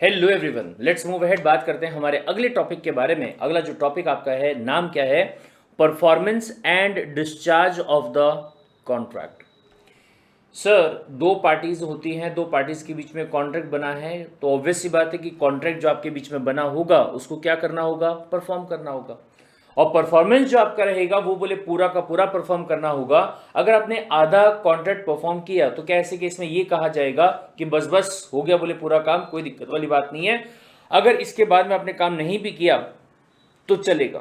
Hello everyone, let's move ahead. बात करते हैं हमारे अगले टॉपिक के बारे में। अगला जो टॉपिक आपका है, नाम क्या है? Performance and discharge of the contract. Sir, दो पार्टीज होती हैं, दो पार्टीज के बीच में कॉन्ट्रैक्ट बना है, तो ऑब्वियस सी बात है कि कॉन्ट्रैक्ट जो आपके बीच में बना होगा उसको क्या करना होगा? परफॉर्म करना होगा। और परफॉर्मेंस जो आपका रहेगा वो बोले पूरा का पूरा परफॉर्म करना होगा। अगर आपने आधा कॉन्ट्रैक्ट परफॉर्म किया तो क्या ऐसे केस में ये कहा जाएगा कि बस बस हो गया बोले पूरा काम, कोई दिक्कत वाली बात नहीं है। अगर इसके बाद में आपने काम नहीं भी किया तो चलेगा,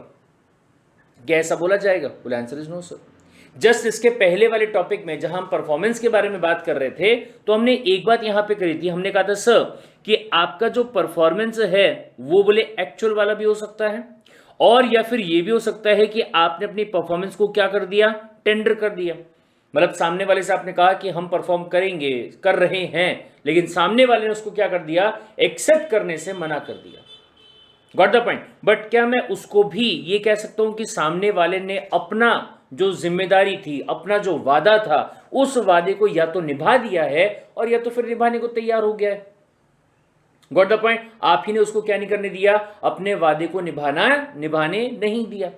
क्या ऐसा बोला जाएगा? बोले answer is no sir. Just इसके पहले वाले टॉपिक में जहां हम परफॉर्मेंस के बारे में बात कर रहे थे तो हमने एक बात यहां पे करी थी, हमने कहा था सर कि आपका जो परफॉर्मेंस है वो बोले एक्चुअल वाला भी हो सकता है और या फिर ये भी हो सकता है कि आपने अपनी परफॉर्मेंस को क्या कर दिया? टेंडर कर दिया। मतलब सामने वाले से आपने कहा कि हम परफॉर्म करेंगे, कर रहे हैं, लेकिन सामने वाले ने उसको क्या कर दिया? एक्सेप्ट करने से मना कर दिया। Got the point? बट क्या मैं उसको भी ये कह सकता हूं कि सामने वाले ने अपना जो जिम्मेदारी थी, अपना जो वादा था, उस वादे को या तो निभा दिया है और या तो फिर निभाने को तैयार हो गया है? Got the point? आप ही ने उसको क्या नहीं करने दिया? अपने वादे को निभाने नहीं दिया।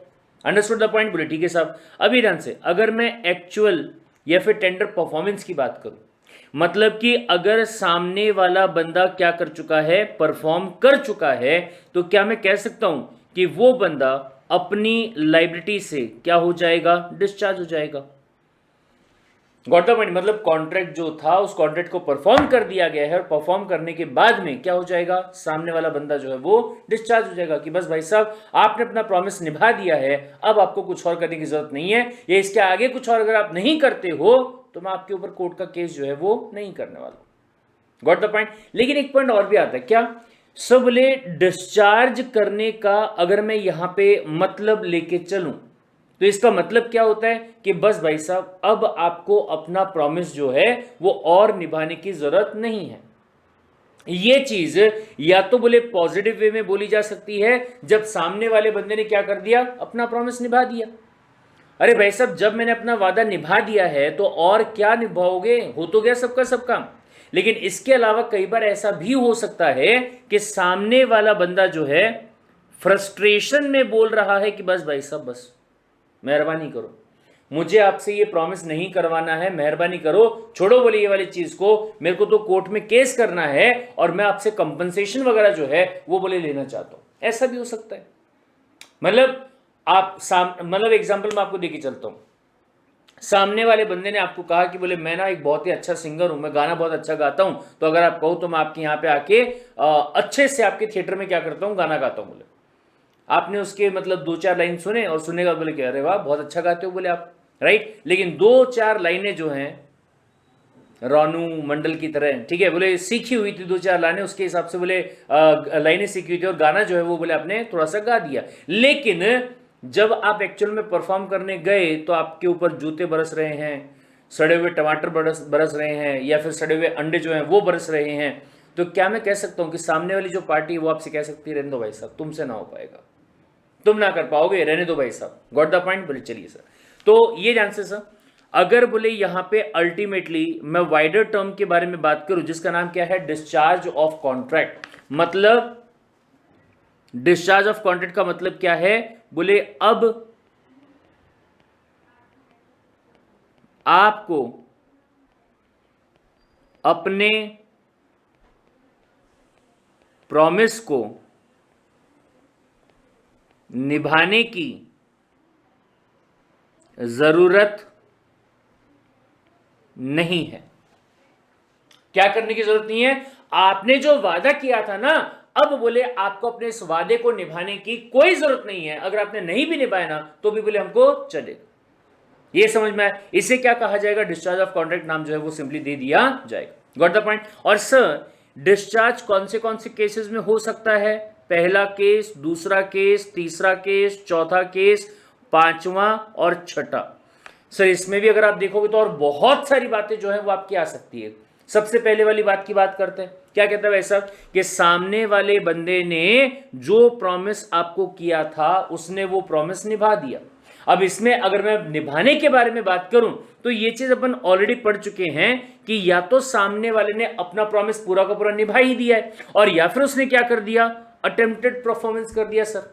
Understood the point? बोले ठीक है साहब। अभी ध्यान से, अगर मैं एक्चुअल या फिर टेंडर परफॉर्मेंस की बात करूं, मतलब कि अगर सामने वाला बंदा क्या कर चुका है? परफॉर्म कर चुका है, तो क्या मैं कह सकता हूं कि वो बंदा अपनी लायबिलिटी से क्या हो जाएगा? डिस्चार्ज हो जाएगा। Got the point? मतलब कॉन्ट्रैक्ट जो था उस कॉन्ट्रैक्ट को परफॉर्म कर दिया गया है और परफॉर्म करने के बाद में क्या हो जाएगा? सामने वाला बंदा जो है वो डिस्चार्ज हो जाएगा कि बस भाई साहब आपने अपना प्रॉमिस निभा दिया है, अब आपको कुछ और करने की जरूरत नहीं है, या इसके आगे कुछ और अगर आप नहीं करते हो तो मैं आपके ऊपर कोर्ट का केस जो है वो नहीं करने वाला। Got the point? लेकिन एक पॉइंट और भी आता है, क्या सब बोले डिस्चार्ज करने का अगर मैं यहां पे मतलब लेके चलूं तो इसका मतलब क्या होता है कि बस भाई साहब अब आपको अपना प्रॉमिस जो है वो और निभाने की जरूरत नहीं है। ये चीज या तो बोले पॉजिटिव वे में बोली जा सकती है जब सामने वाले बंदे ने क्या कर दिया? अपना प्रॉमिस निभा दिया। अरे भाई साहब, जब मैंने अपना वादा निभा दिया है तो और क्या निभाओगे? हो तो गया सबका सब काम। लेकिन इसके अलावा कई बार ऐसा भी हो सकता है कि सामने वाला बंदा जो है फ्रस्ट्रेशन में बोल रहा है कि बस भाई साहब बस मेहरबानी करो, मुझे आपसे ये प्रॉमिस नहीं करवाना है, मेहरबानी करो, छोड़ो बोले ये वाली चीज को, मेरे को तो कोर्ट में केस करना है और मैं आपसे कंपनसेशन वगैरह जो है वो बोले लेना चाहता हूं। ऐसा भी हो सकता है। मतलब मतलब एग्जाम्पल मैं आपको देके चलता हूं। सामने वाले बंदे ने आपको कहा कि बोले मैं ना एक बहुत ही अच्छा सिंगर हूं, मैं गाना बहुत अच्छा गाता हूं, तो अगर आप कहो तो मैं आपके यहाँ पे आके अच्छे से आपके थिएटर में क्या करता हूं? गाना गाता हूं। बोले आपने उसके मतलब दो चार लाइन सुने और सुनने का बोले कि अरे वाह बहुत अच्छा गाते हो बोले आप, राइट। लेकिन दो चार लाइनें जो हैं रानू मंडल की तरह, ठीक है, बोले सीखी हुई थी दो चार लाइनें, उसके हिसाब से बोले लाइनें सीखी हुई थी और गाना जो है वो बोले आपने थोड़ा सा गा दिया। लेकिन जब आप एक्चुअल में परफॉर्म करने गए तो आपके ऊपर जूते बरस रहे हैं, सड़े हुए टमाटर बरस रहे हैं, या फिर सड़े हुए अंडे जो हैं वो बरस रहे हैं, तो क्या मैं कह सकता हूं कि सामने वाली जो पार्टी वो आपसे कह सकती है रहने दो भाई साहब, तुमसे ना हो पाएगा, तुम ना कर पाओगे, रहने दो भाई साहब। Got the point? बोले चलिए सर, तो ये ध्यान से सर, अगर बोले यहां पे अल्टीमेटली मैं वाइडर टर्म के बारे में बात करूं जिसका नाम क्या है? Discharge of contract. मतलब डिस्चार्ज ऑफ कॉन्ट्रैक्ट का मतलब क्या है? बोले अब आपको अपने प्रॉमिस को निभाने की जरूरत नहीं है। क्या करने की जरूरत नहीं है? आपने जो वादा किया था ना, अब बोले आपको अपने इस वादे को निभाने की कोई जरूरत नहीं है। अगर आपने नहीं भी निभाया ना तो भी बोले हमको चलेगा। ये समझ में आया? इसे क्या कहा जाएगा? डिस्चार्ज ऑफ कॉन्ट्रैक्ट नाम जो है वो सिंपली दे दिया जाएगा। Got the point? और सर डिस्चार्ज कौन से केसेस में हो सकता है? पहला केस, दूसरा केस, तीसरा केस, चौथा केस, पांचवा और छठा। सर इसमें भी अगर आप देखोगे तो और बहुत सारी बातें जो है वो आपकी आ सकती है। सबसे पहले वाली बात की बात करते हैं, क्या कहता है भाई साहब कि सामने वाले बंदे ने जो प्रॉमिस आपको किया था उसने वो प्रॉमिस निभा दिया। अब इसमें अगर मैं निभाने के बारे में बात करूं तो ये चीज अपन ऑलरेडी पढ़ चुके हैं कि या तो सामने वाले ने अपना प्रॉमिस पूरा का पूरा निभा ही दिया है, और या फिर उसने क्या कर दिया, अटेम्प्टेड परफॉर्मेंस कर दिया। सर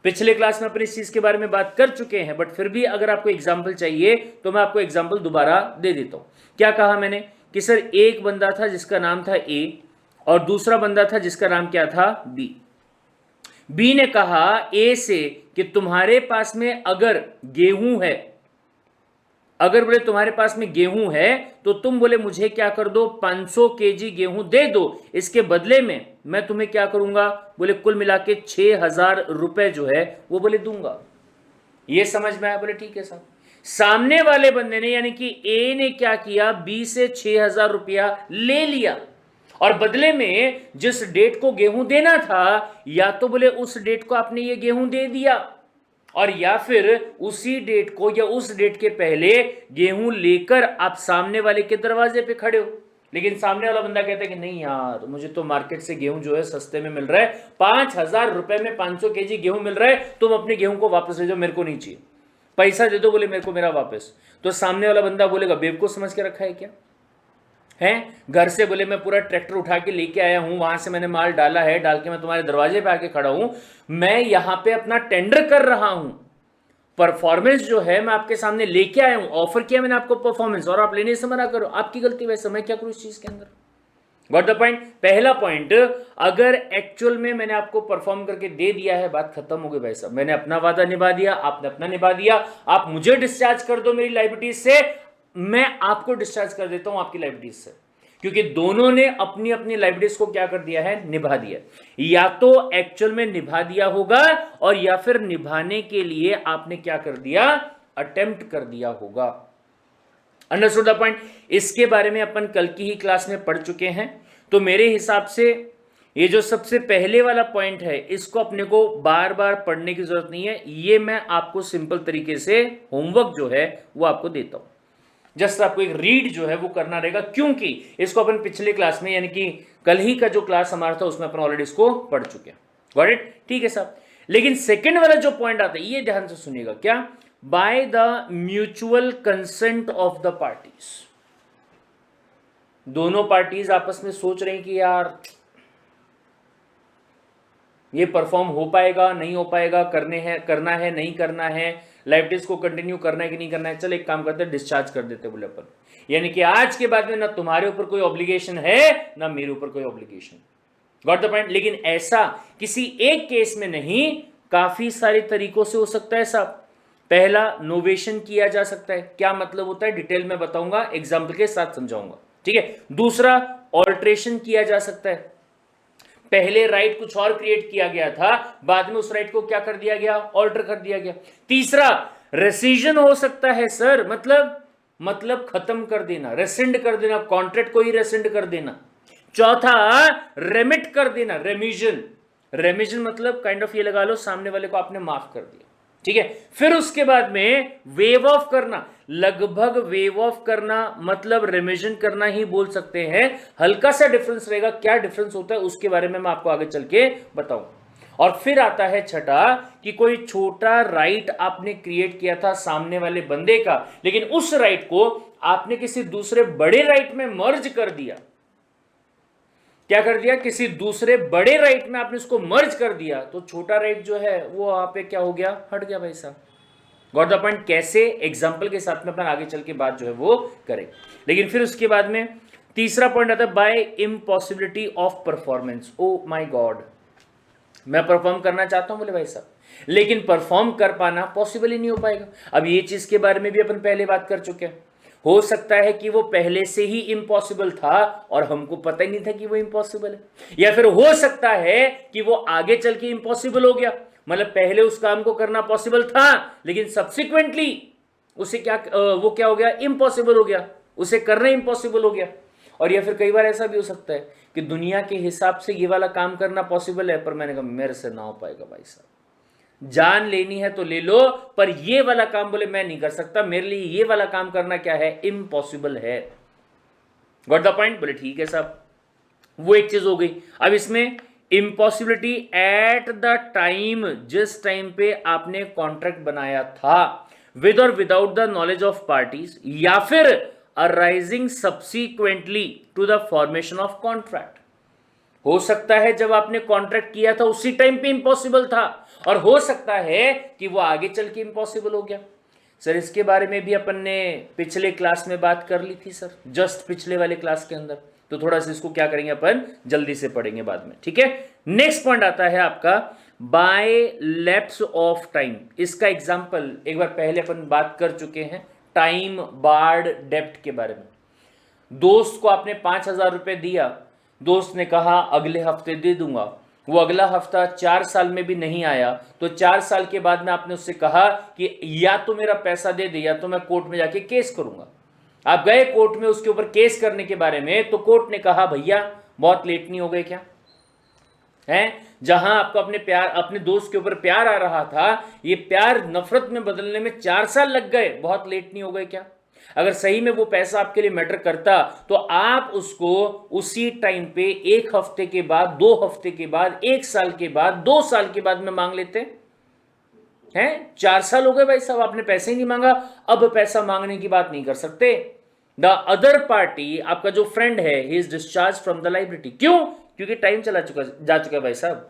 पिछले क्लास में अपन इस चीज के बारे में बात कर चुके हैं, बट फिर भी अगर आपको एग्जाम्पल चाहिए तो मैं आपको एग्जाम्पल दोबारा दे देता हूं। क्या कहा मैंने कि सर एक बंदा था जिसका नाम था ए और दूसरा बंदा था जिसका नाम क्या था बी। बी ने कहा ए से कि तुम्हारे पास में अगर गेहूं है, अगर बोले तुम्हारे पास में गेहूं है तो तुम बोले मुझे क्या कर दो, 500 केजी गेहूं दे दो, इसके बदले में मैं तुम्हें क्या करूंगा, बोले कुल मिला के 6,000 रुपए जो है वो बोले दूंगा। ये समझ में आया? बोले ठीक है साहब। सामने वाले बंदे ने यानी कि ए ने क्या किया, बी से 6,000 रुपया ले लिया और बदले में जिस डेट को गेहूं देना था या तो बोले उस डेट को आपने ये गेहूं दे दिया, और या फिर उसी डेट को या उस डेट के पहले गेहूं लेकर आप सामने वाले के दरवाजे पे खड़े हो। लेकिन सामने वाला बंदा कहता है कि नहीं यार, मुझे तो मार्केट से गेहूं जो है सस्ते में मिल रहा है, 5,000 रुपए में 500 केजी गेहूं मिल रहा है, तुम अपने गेहूं को वापस ले जाओ, मेरे को नहीं चाहिए, पैसा दे दो बोले मेरे को मेरा वापस। तो सामने वाला बंदा बोलेगा बेवकूफ समझ के रखा है क्या है, घर से बोले मैं पूरा ट्रैक्टर उठा के लेके आया हूं, वहां से मैंने माल डाला है, डाल के मैं तुम्हारे दरवाजे पे आके खड़ा हूं, मैं यहां पे अपना टेंडर कर रहा हूं, परफॉर्मेंस जो है मैं आपके सामने लेके आया हूं, ऑफर किया मैंने आपको परफॉर्मेंस और आप लेने से मना करो, आपकी गलती, वैसे मैं क्या करूं इस चीज के अंदर। Got the point? पहला पॉइंट, अगर एक्चुअल में मैंने आपको परफॉर्म करके दे दिया है, बात खत्म हो गई भाई साहब, मैंने अपना वादा निभा दिया, आपने अपना निभा दिया, आप मुझे डिस्चार्ज कर दो मेरी लायबिलिटीज से, मैं आपको डिस्चार्ज कर देता हूं आपकी लायबिलिटीज से, क्योंकि दोनों ने अपनी अपनी लायबिलिटीज को क्या कर दिया है, निभा दिया। या तो एक्चुअल में निभा दिया होगा और या फिर निभाने के लिए आपने क्या कर दिया, अटेम्प्ट कर दिया होगा। Understood the point? इसके बारे में अपन कल की ही क्लास में पढ़ चुके हैं, तो मेरे हिसाब से ये जो सबसे पहले वाला पॉइंट है इसको अपने को बार बार पढ़ने की जरूरत नहीं है, ये मैं आपको सिंपल तरीके से होमवर्क जो है वो आपको देता हूं। जस्ट आपको एक रीड जो है वो करना रहेगा, क्योंकि इसको अपन पिछले क्लास में यानी कि कल ही का जो क्लास हमारा था उसमें अपन ऑलरेडी इसको पढ़ चुके हैं। Got it? ठीक है साहब। लेकिन सेकंड वाला जो पॉइंट आता है ये ध्यान से सुनिएगा, क्या, bye the mutual consent of the parties. दोनों पार्टीज आपस में सोच रहे हैं कि यार ये परफॉर्म हो पाएगा नहीं हो पाएगा, करना है नहीं करना है, लाइबिलिटीज को कंटिन्यू करना है कि नहीं करना है, चल एक काम करते हैं डिस्चार्ज कर देते बोले अपन, यानी कि आज के बाद में ना तुम्हारे ऊपर कोई ऑब्लिगेशन है ना मेरे ऊपर कोई ऑब्लिगेशन। Got the point? लेकिन ऐसा किसी एक केस में नहीं, काफी सारे तरीकों से हो सकता है साहब। पहला, नोवेशन किया जा सकता है। क्या मतलब होता है डिटेल में बताऊंगा, एग्जाम्पल के साथ समझाऊंगा, ठीक है। दूसरा, ऑल्ट्रेशन किया जा सकता है। पहले राइट कुछ और क्रिएट किया गया था, बाद में उस राइट को क्या कर दिया गया, ऑल्टर कर दिया गया। तीसरा, रेसिजन हो सकता है सर, मतलब खत्म कर देना, रेसेंड कर देना, कॉन्ट्रैक्ट को ही रेसेंड कर देना। चौथा, रेमिट कर देना, रेमिजन मतलब काइंड ऑफ ये लगा लो सामने वाले को आपने माफ कर दिया, ठीक है। फिर उसके बाद में वेव ऑफ करना, लगभग वेव ऑफ करना मतलब रिमिशन करना ही बोल सकते हैं, हल्का सा डिफरेंस रहेगा, क्या डिफरेंस होता है उसके बारे में मैं आपको आगे चल के बताऊं। और फिर आता है छठा, कि कोई छोटा राइट आपने क्रिएट किया था सामने वाले बंदे का, लेकिन उस राइट को आपने किसी दूसरे बड़े राइट में मर्ज कर दिया। क्या कर दिया, किसी दूसरे बड़े राइट में आपने उसको मर्ज कर दिया, तो छोटा राइट जो है वो वहां पे क्या हो गया, हट गया भाई साहब। Got the point? कैसे, एग्जांपल के साथ में अपन आगे चल के बात जो है वो करें। लेकिन फिर उसके बाद में तीसरा पॉइंट आता है, by impossibility of performance. Oh my god, मैं परफॉर्म करना चाहता हूं बोले भाई साहब, लेकिन परफॉर्म कर पाना पॉसिबल ही नहीं हो पाएगा। अब ये चीज के बारे में भी अपन पहले बात कर चुके हैं। हो सकता है कि वो पहले से ही इम्पॉसिबल था और हमको पता ही नहीं था कि वो इम्पॉसिबल है, या फिर हो सकता है कि वो आगे चल के इम्पॉसिबल हो गया, मतलब पहले उस काम को करना पॉसिबल था लेकिन सब्सिक्वेंटली उसे वो क्या हो गया, इम्पॉसिबल हो गया, उसे करना इम्पॉसिबल हो गया। और या फिर कई बार ऐसा भी हो सकता है कि दुनिया के हिसाब से ये वाला काम करना पॉसिबल है, पर मैंने कहा मेरे से ना हो पाएगा भाई साहब, जान लेनी है तो ले लो, पर ये वाला काम बोले मैं नहीं कर सकता, मेरे लिए ये वाला काम करना क्या है, इम्पॉसिबल है। Got the point? बोले ठीक है साहब, वो एक चीज हो गई। अब इसमें इम्पॉसिबिलिटी एट द टाइम, जिस टाइम पे आपने कॉन्ट्रैक्ट बनाया था, विद और without the knowledge of parties, या फिर arising subsequently to the formation of contract. हो सकता है जब आपने कॉन्ट्रैक्ट किया था उसी टाइम पे इम्पॉसिबल था, और हो सकता है कि वो आगे चल के इम्पॉसिबल हो गया। सर इसके बारे में भी अपन ने पिछले क्लास में बात कर ली थी सर, जस्ट पिछले वाले क्लास के अंदर, तो थोड़ा सा इसको क्या करेंगे अपन जल्दी से पढ़ेंगे बाद में, ठीक है। नेक्स्ट पॉइंट आता है आपका बाय लैप्स ऑफ टाइम। इसका एग्जांपल एक बार पहले अपन बात कर चुके हैं, टाइम बार्ड डेप्ट के बारे में। दोस्त को आपने 5,000 रुपए दिया, दोस्त ने कहा अगले हफ्ते दे दूंगा, वो अगला हफ्ता 4 साल में भी नहीं आया, तो 4 साल के बाद में आपने उससे कहा कि या तो मेरा पैसा दे दे या तो मैं कोर्ट में जाके केस करूंगा। आप गए कोर्ट में उसके ऊपर केस करने के बारे में, तो कोर्ट ने कहा भैया बहुत लेट नहीं हो गए क्या है? जहां आपको अपने दोस्त के ऊपर प्यार आ रहा था, ये प्यार नफरत में बदलने में 4 साल लग गए, बहुत लेट नहीं हो गए क्या? अगर सही में वो पैसा आपके लिए मैटर करता तो आप उसको उसी टाइम पे 1 हफ्ते के बाद, 2 हफ्ते के बाद, 1 साल के बाद, 2 साल के बाद में मांग लेते हैं। 4 साल हो गए भाई साहब, आपने पैसे ही नहीं मांगा, अब पैसा मांगने की बात नहीं कर सकते। द अदर पार्टी, आपका जो फ्रेंड है, he is discharge from the liability. क्यों? क्योंकि टाइम जा चुका है भाई साहब,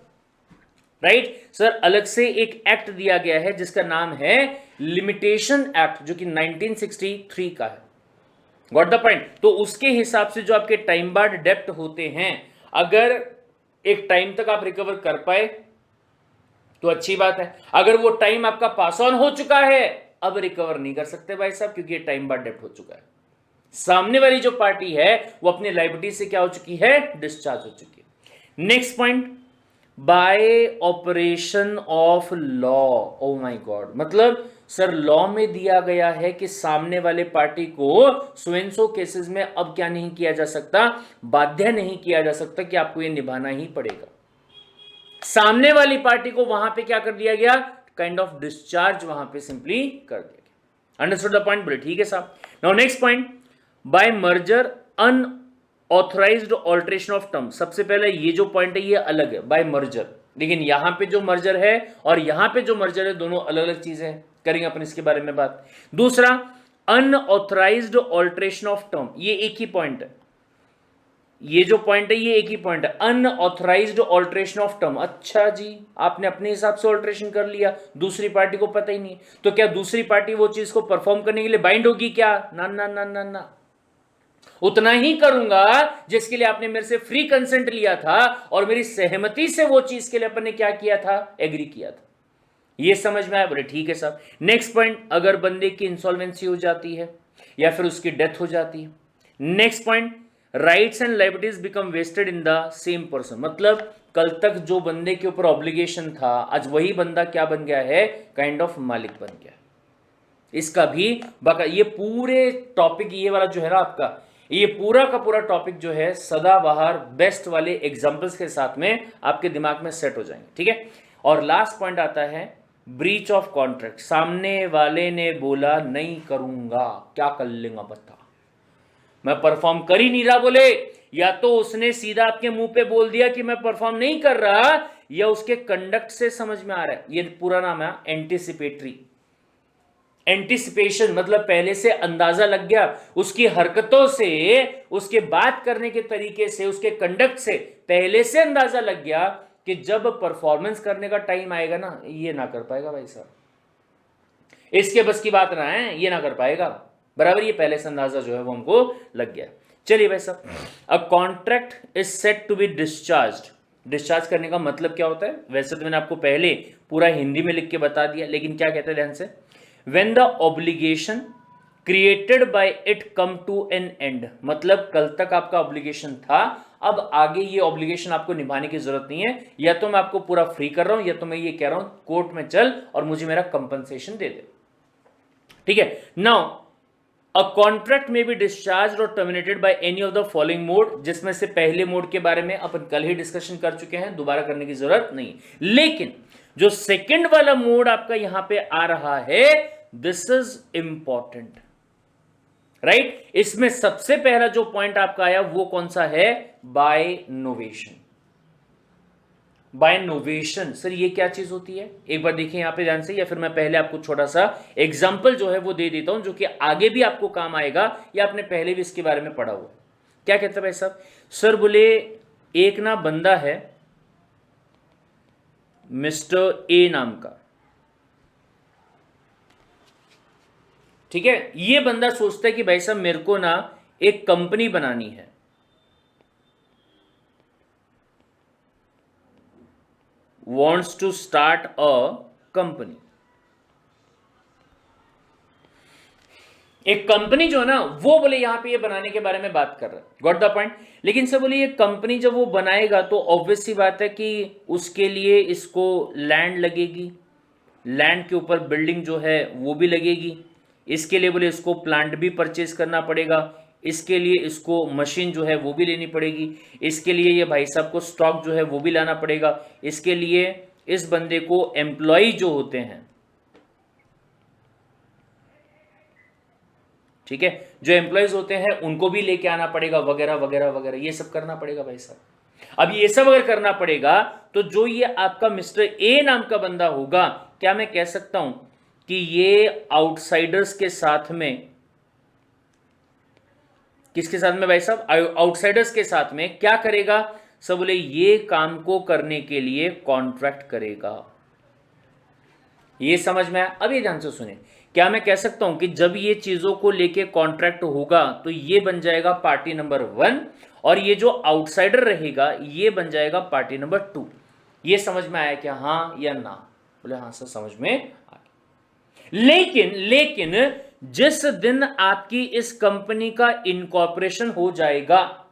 राइट सर। अलग से एक एक्ट दिया गया है जिसका नाम है लिमिटेशन एक्ट, जो कि 1963 का है। Got the point? तो उसके हिसाब से जो आपके टाइम बार्ड डेप्ट होते हैं, अगर एक टाइम तक आप रिकवर कर पाए तो अच्छी बात है, अगर वो टाइम आपका पास ऑन हो चुका है अब रिकवर नहीं कर सकते भाई साहब, क्योंकि ये टाइम बार्ड डेप्ट हो चुका है। सामने वाली जो पार्टी है वो अपनी लायबिलिटी से क्या हो चुकी है? डिस्चार्ज हो चुकी है। Next point, bye operation of law. O my God, मतलब सर लॉ में दिया गया है कि सामने वाले पार्टी को सो एंड सो केसेस में अब क्या नहीं किया जा सकता? बाध्य नहीं किया जा सकता कि आपको ये निभाना ही पड़ेगा। सामने वाली पार्टी को वहां पे क्या कर दिया गया? काइंड ऑफ डिस्चार्ज वहां पे सिंपली कर दिया गया। Understood the point? बोले ठीक है साहब। Now next point, by merger unauthorized alteration of term. सबसे पहले ये जो पॉइंट है ये अलग है, बाय मर्जर, लेकिन यहां पे जो मर्जर है और यहां पे जो मर्जर है दोनों अलग अलग चीजें हैं, करेंगे अपन इसके बारे में बात। दूसरा, अनऑथराइज्ड ऑल्ट्रेशन ऑफ टर्म, ये एक ही पॉइंट है, ये जो पॉइंट है ये एक ही पॉइंट है, अनऑथराइज्ड ऑल्ट्रेशन ऑफ टर्म। अच्छा जी, आपने अपने हिसाब से ऑल्ट्रेशन कर लिया, दूसरी पार्टी को पता ही नहीं, तो क्या दूसरी पार्टी वो चीज को परफॉर्म करने के लिए बाइंड होगी क्या? ना ना ना ना ना, उतना ही करूंगा जिसके लिए आपने मेरे से फ्री कंसेंट लिया था और मेरी सहमति से वो चीज के लिए अपन ने क्या किया था? एग्री किया था। ये समझ में आया? बोले ठीक है साहब। नेक्स्ट पॉइंट, अगर बंदे की इंसॉल्वेंसी हो जाती है या फिर उसकी डेथ हो जाती है। Next point, rights and liabilities become vested in the same person, मतलब कल तक जो बंदे के ऊपर ऑब्लिगेशन था आज वही बंदा क्या बन गया है? काइंड ऑफ मालिक बन गया। इसका भी ये पूरे टॉपिक, ये वाला जो है ना आपका, ये पूरा का पूरा टॉपिक जो है सदाबहार बेस्ट वाले एग्जांपल्स के साथ में आपके दिमाग में सेट हो जाएंगे, ठीक है। और लास्ट पॉइंट आता है ब्रीच ऑफ कॉन्ट्रैक्ट। सामने वाले ने बोला नहीं करूंगा, क्या कर लेगा बता, मैं परफॉर्म कर ही नहीं रहा, बोले, या तो उसने सीधा आपके मुंह पे बोल दिया कि मैं परफॉर्म नहीं कर रहा, या उसके कंडक्ट से समझ में आ रहा है। ये पूरा नाम है एंटिसिपेटरी। एंटिसिपेशन मतलब पहले से अंदाजा लग गया, उसकी हरकतों से, उसके बात करने के तरीके से, उसके कंडक्ट से पहले से अंदाजा लग गया कि जब परफॉर्मेंस करने का टाइम आएगा ना, ये ना कर पाएगा भाई साहब, इसके बस की बात ना है, ये ना कर पाएगा, बराबर। ये पहले से अंदाजा जो है वो हमको लग गया। चलिए भाई साहब, a contract is set to be discharged. Discharge करने का मतलब क्या होता है? वैसे तो मैंने आपको पहले पूरा हिंदी में लिख के बता दिया, लेकिन क्या कहते हैं ध्यान से, when the obligation created by it come to an end, मतलब कल तक आपका ऑब्लिगेशन था, अब आगे ये ऑब्लिगेशन आपको निभाने की जरूरत नहीं है, या तो मैं आपको पूरा फ्री कर रहा हूं या तो मैं ये कह रहा हूं कोर्ट में चल और मुझे मेरा कंपनसेशन दे दे, ठीक है। नाउ अ कॉन्ट्रैक्ट में बी डिस्चार्ज और terminated by any of the following mode, जिसमें से पहले मोड के बारे में अपन कल ही डिस्कशन कर चुके हैं, दोबारा करने की जरूरत नहीं। लेकिन जो सेकंड वाला मोड आपका यहां पे आ रहा है, दिस इज इंपॉर्टेंट, राइट। इसमें सबसे पहला जो पॉइंट आपका आया वो कौन सा है? By novation. By novation. Sir ये क्या चीज होती है, एक बार देखिए यहां पे ध्यान से, या फिर मैं पहले आपको छोटा सा एग्जांपल जो है वो दे देता हूं, जो कि आगे भी आपको काम आएगा, या आपने पहले भी इसके बारे में पढ़ा हुआ। क्या कहता है भाई साहब? सर बोले एक ना बंदा है मिस्टर ए नाम का, ठीक है। ये बंदा सोचता है कि भाई साहब मेरे को ना एक कंपनी बनानी है, wants to start a company. एक कंपनी जो है ना वो बोले यहां पे ये बनाने के बारे में बात कर रहा है, गॉट द पॉइंट। लेकिन सर बोले ये कंपनी जब वो बनाएगा तो ऑब्वियस सी बात है कि उसके लिए इसको लैंड लगेगी, लैंड के ऊपर बिल्डिंग जो है वो भी लगेगी, इसके लिए बोले इसको प्लांट भी परचेज करना पड़ेगा, इसके लिए इसको मशीन जो है वो भी लेनी पड़ेगी, इसके लिए ये भाई साहब को स्टॉक जो है वो भी लाना पड़ेगा, इसके लिए इस बंदे को एम्प्लॉय जो होते हैं, ठीक है, जो एम्प्लॉयज होते हैं उनको भी लेके आना पड़ेगा, वगैरह वगैरह वगैरह, ये सब करना पड़ेगा भाई साहब। अब ये सब अगर करना पड़ेगा तो जो ये आपका मिस्टर ए नाम का बंदा होगा, क्या मैं कह सकता हूं कि ये आउटसाइडर्स के साथ में, किसके साथ में भाई साहब? आउटसाइडर्स के साथ में क्या करेगा? सब बोले ये काम को करने के लिए कॉन्ट्रैक्ट करेगा। ये समझ में आया? अब ये ध्यान से सुने, क्या मैं कह सकता हूं कि जब ये चीजों को लेके कॉन्ट्रैक्ट होगा तो ये बन जाएगा पार्टी नंबर 1, और ये जो आउटसाइडर रहेगा ये बन जाएगा पार्टी नंबर 2। ये समझ में आया क्या, हाँ या ना? बोले हाँ सर समझ में आ गया। लेकिन जिस दिन आपकी इस कंपनी का इनकॉर्पोरेशन हो जाएगा,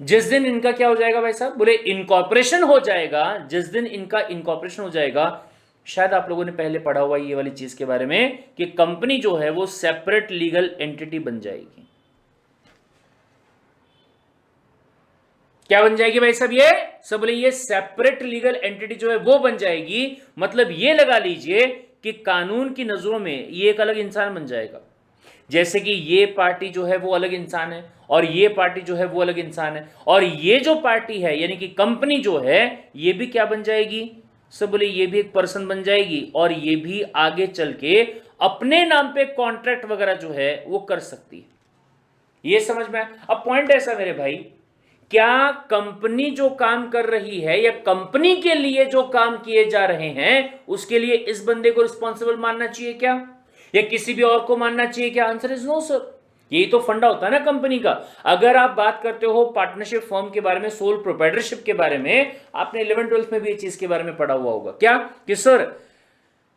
जिस दिन इनका क्या हो जाएगा भाई साहब? बोले इनकॉर्पोरेशन हो जाएगा, जिस दिन इनका इनकॉर्पोरेशन हो जाएगा, शायद आप लोगों ने पहले पढ़ा हुआ ये वाली चीज के बारे में कि कंपनी जो है वो सेपरेट लीगल एंटिटी बन जाएगी। क्या बन जाएगी भाई साहब? ये सब बोले ये सेपरेट लीगल एंटिटी जो है वो बन जाएगी। मतलब ये लगा लीजिए कि कानून की नजरों में ये एक अलग इंसान बन जाएगा। जैसे कि ये पार्टी जो है वो अलग इंसान है, और ये पार्टी जो है वो अलग इंसान है, और ये जो पार्टी है यानी कि कंपनी जो है ये भी क्या बन जाएगी? सब बोले ये भी एक पर्सन बन जाएगी, और ये भी आगे चल के अपने नाम पे कॉन्ट्रैक्ट वगैरह जो है वो कर सकती है। ये समझ में? अब पॉइंट ऐसा मेरे भाई, क्या कंपनी जो काम कर रही है या कंपनी के लिए जो काम किए जा रहे हैं उसके लिए इस बंदे को रिस्पॉन्सिबल मानना चाहिए क्या, या किसी भी और को मानना चाहिए क्या? Answer is no sir. यही तो फंडा होता है ना कंपनी का। अगर आप बात करते हो पार्टनरशिप फॉर्म के बारे में, सोल प्रोप्राइटरशिप के बारे में, आपने 11-12 में भी ये चीज के बारे में पढ़ा हुआ होगा, क्या कि सर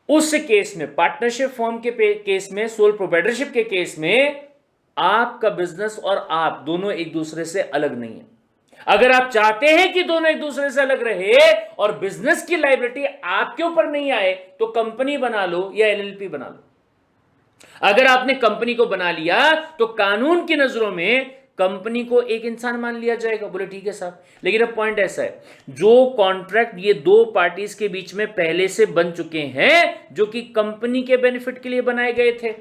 उस केस में, पार्टनरशिप फॉर्म के केस में, सोल प्रोप्राइटरशिप के केस में, आपका बिजनेस और आप दोनों एक दूसरे से अलग नहीं है। अगर आप चाहते हैं कि दोनों एक दूसरे से अलग रहे और बिजनेस की लायबिलिटी आपके ऊपर नहीं आए, तो कंपनी बना लो या एलएलपी बना लो। अगर आपने कंपनी को बना लिया तो कानून की नजरों में कंपनी को एक इंसान मान लिया जाएगा। बोले ठीक है साहब, लेकिन अब पॉइंट ऐसा है, जो कॉन्ट्रैक्ट ये दो पार्टीज के बीच में पहले से बन चुके हैं, जो कि कंपनी के बेनिफिट के लिए बनाए गए थे,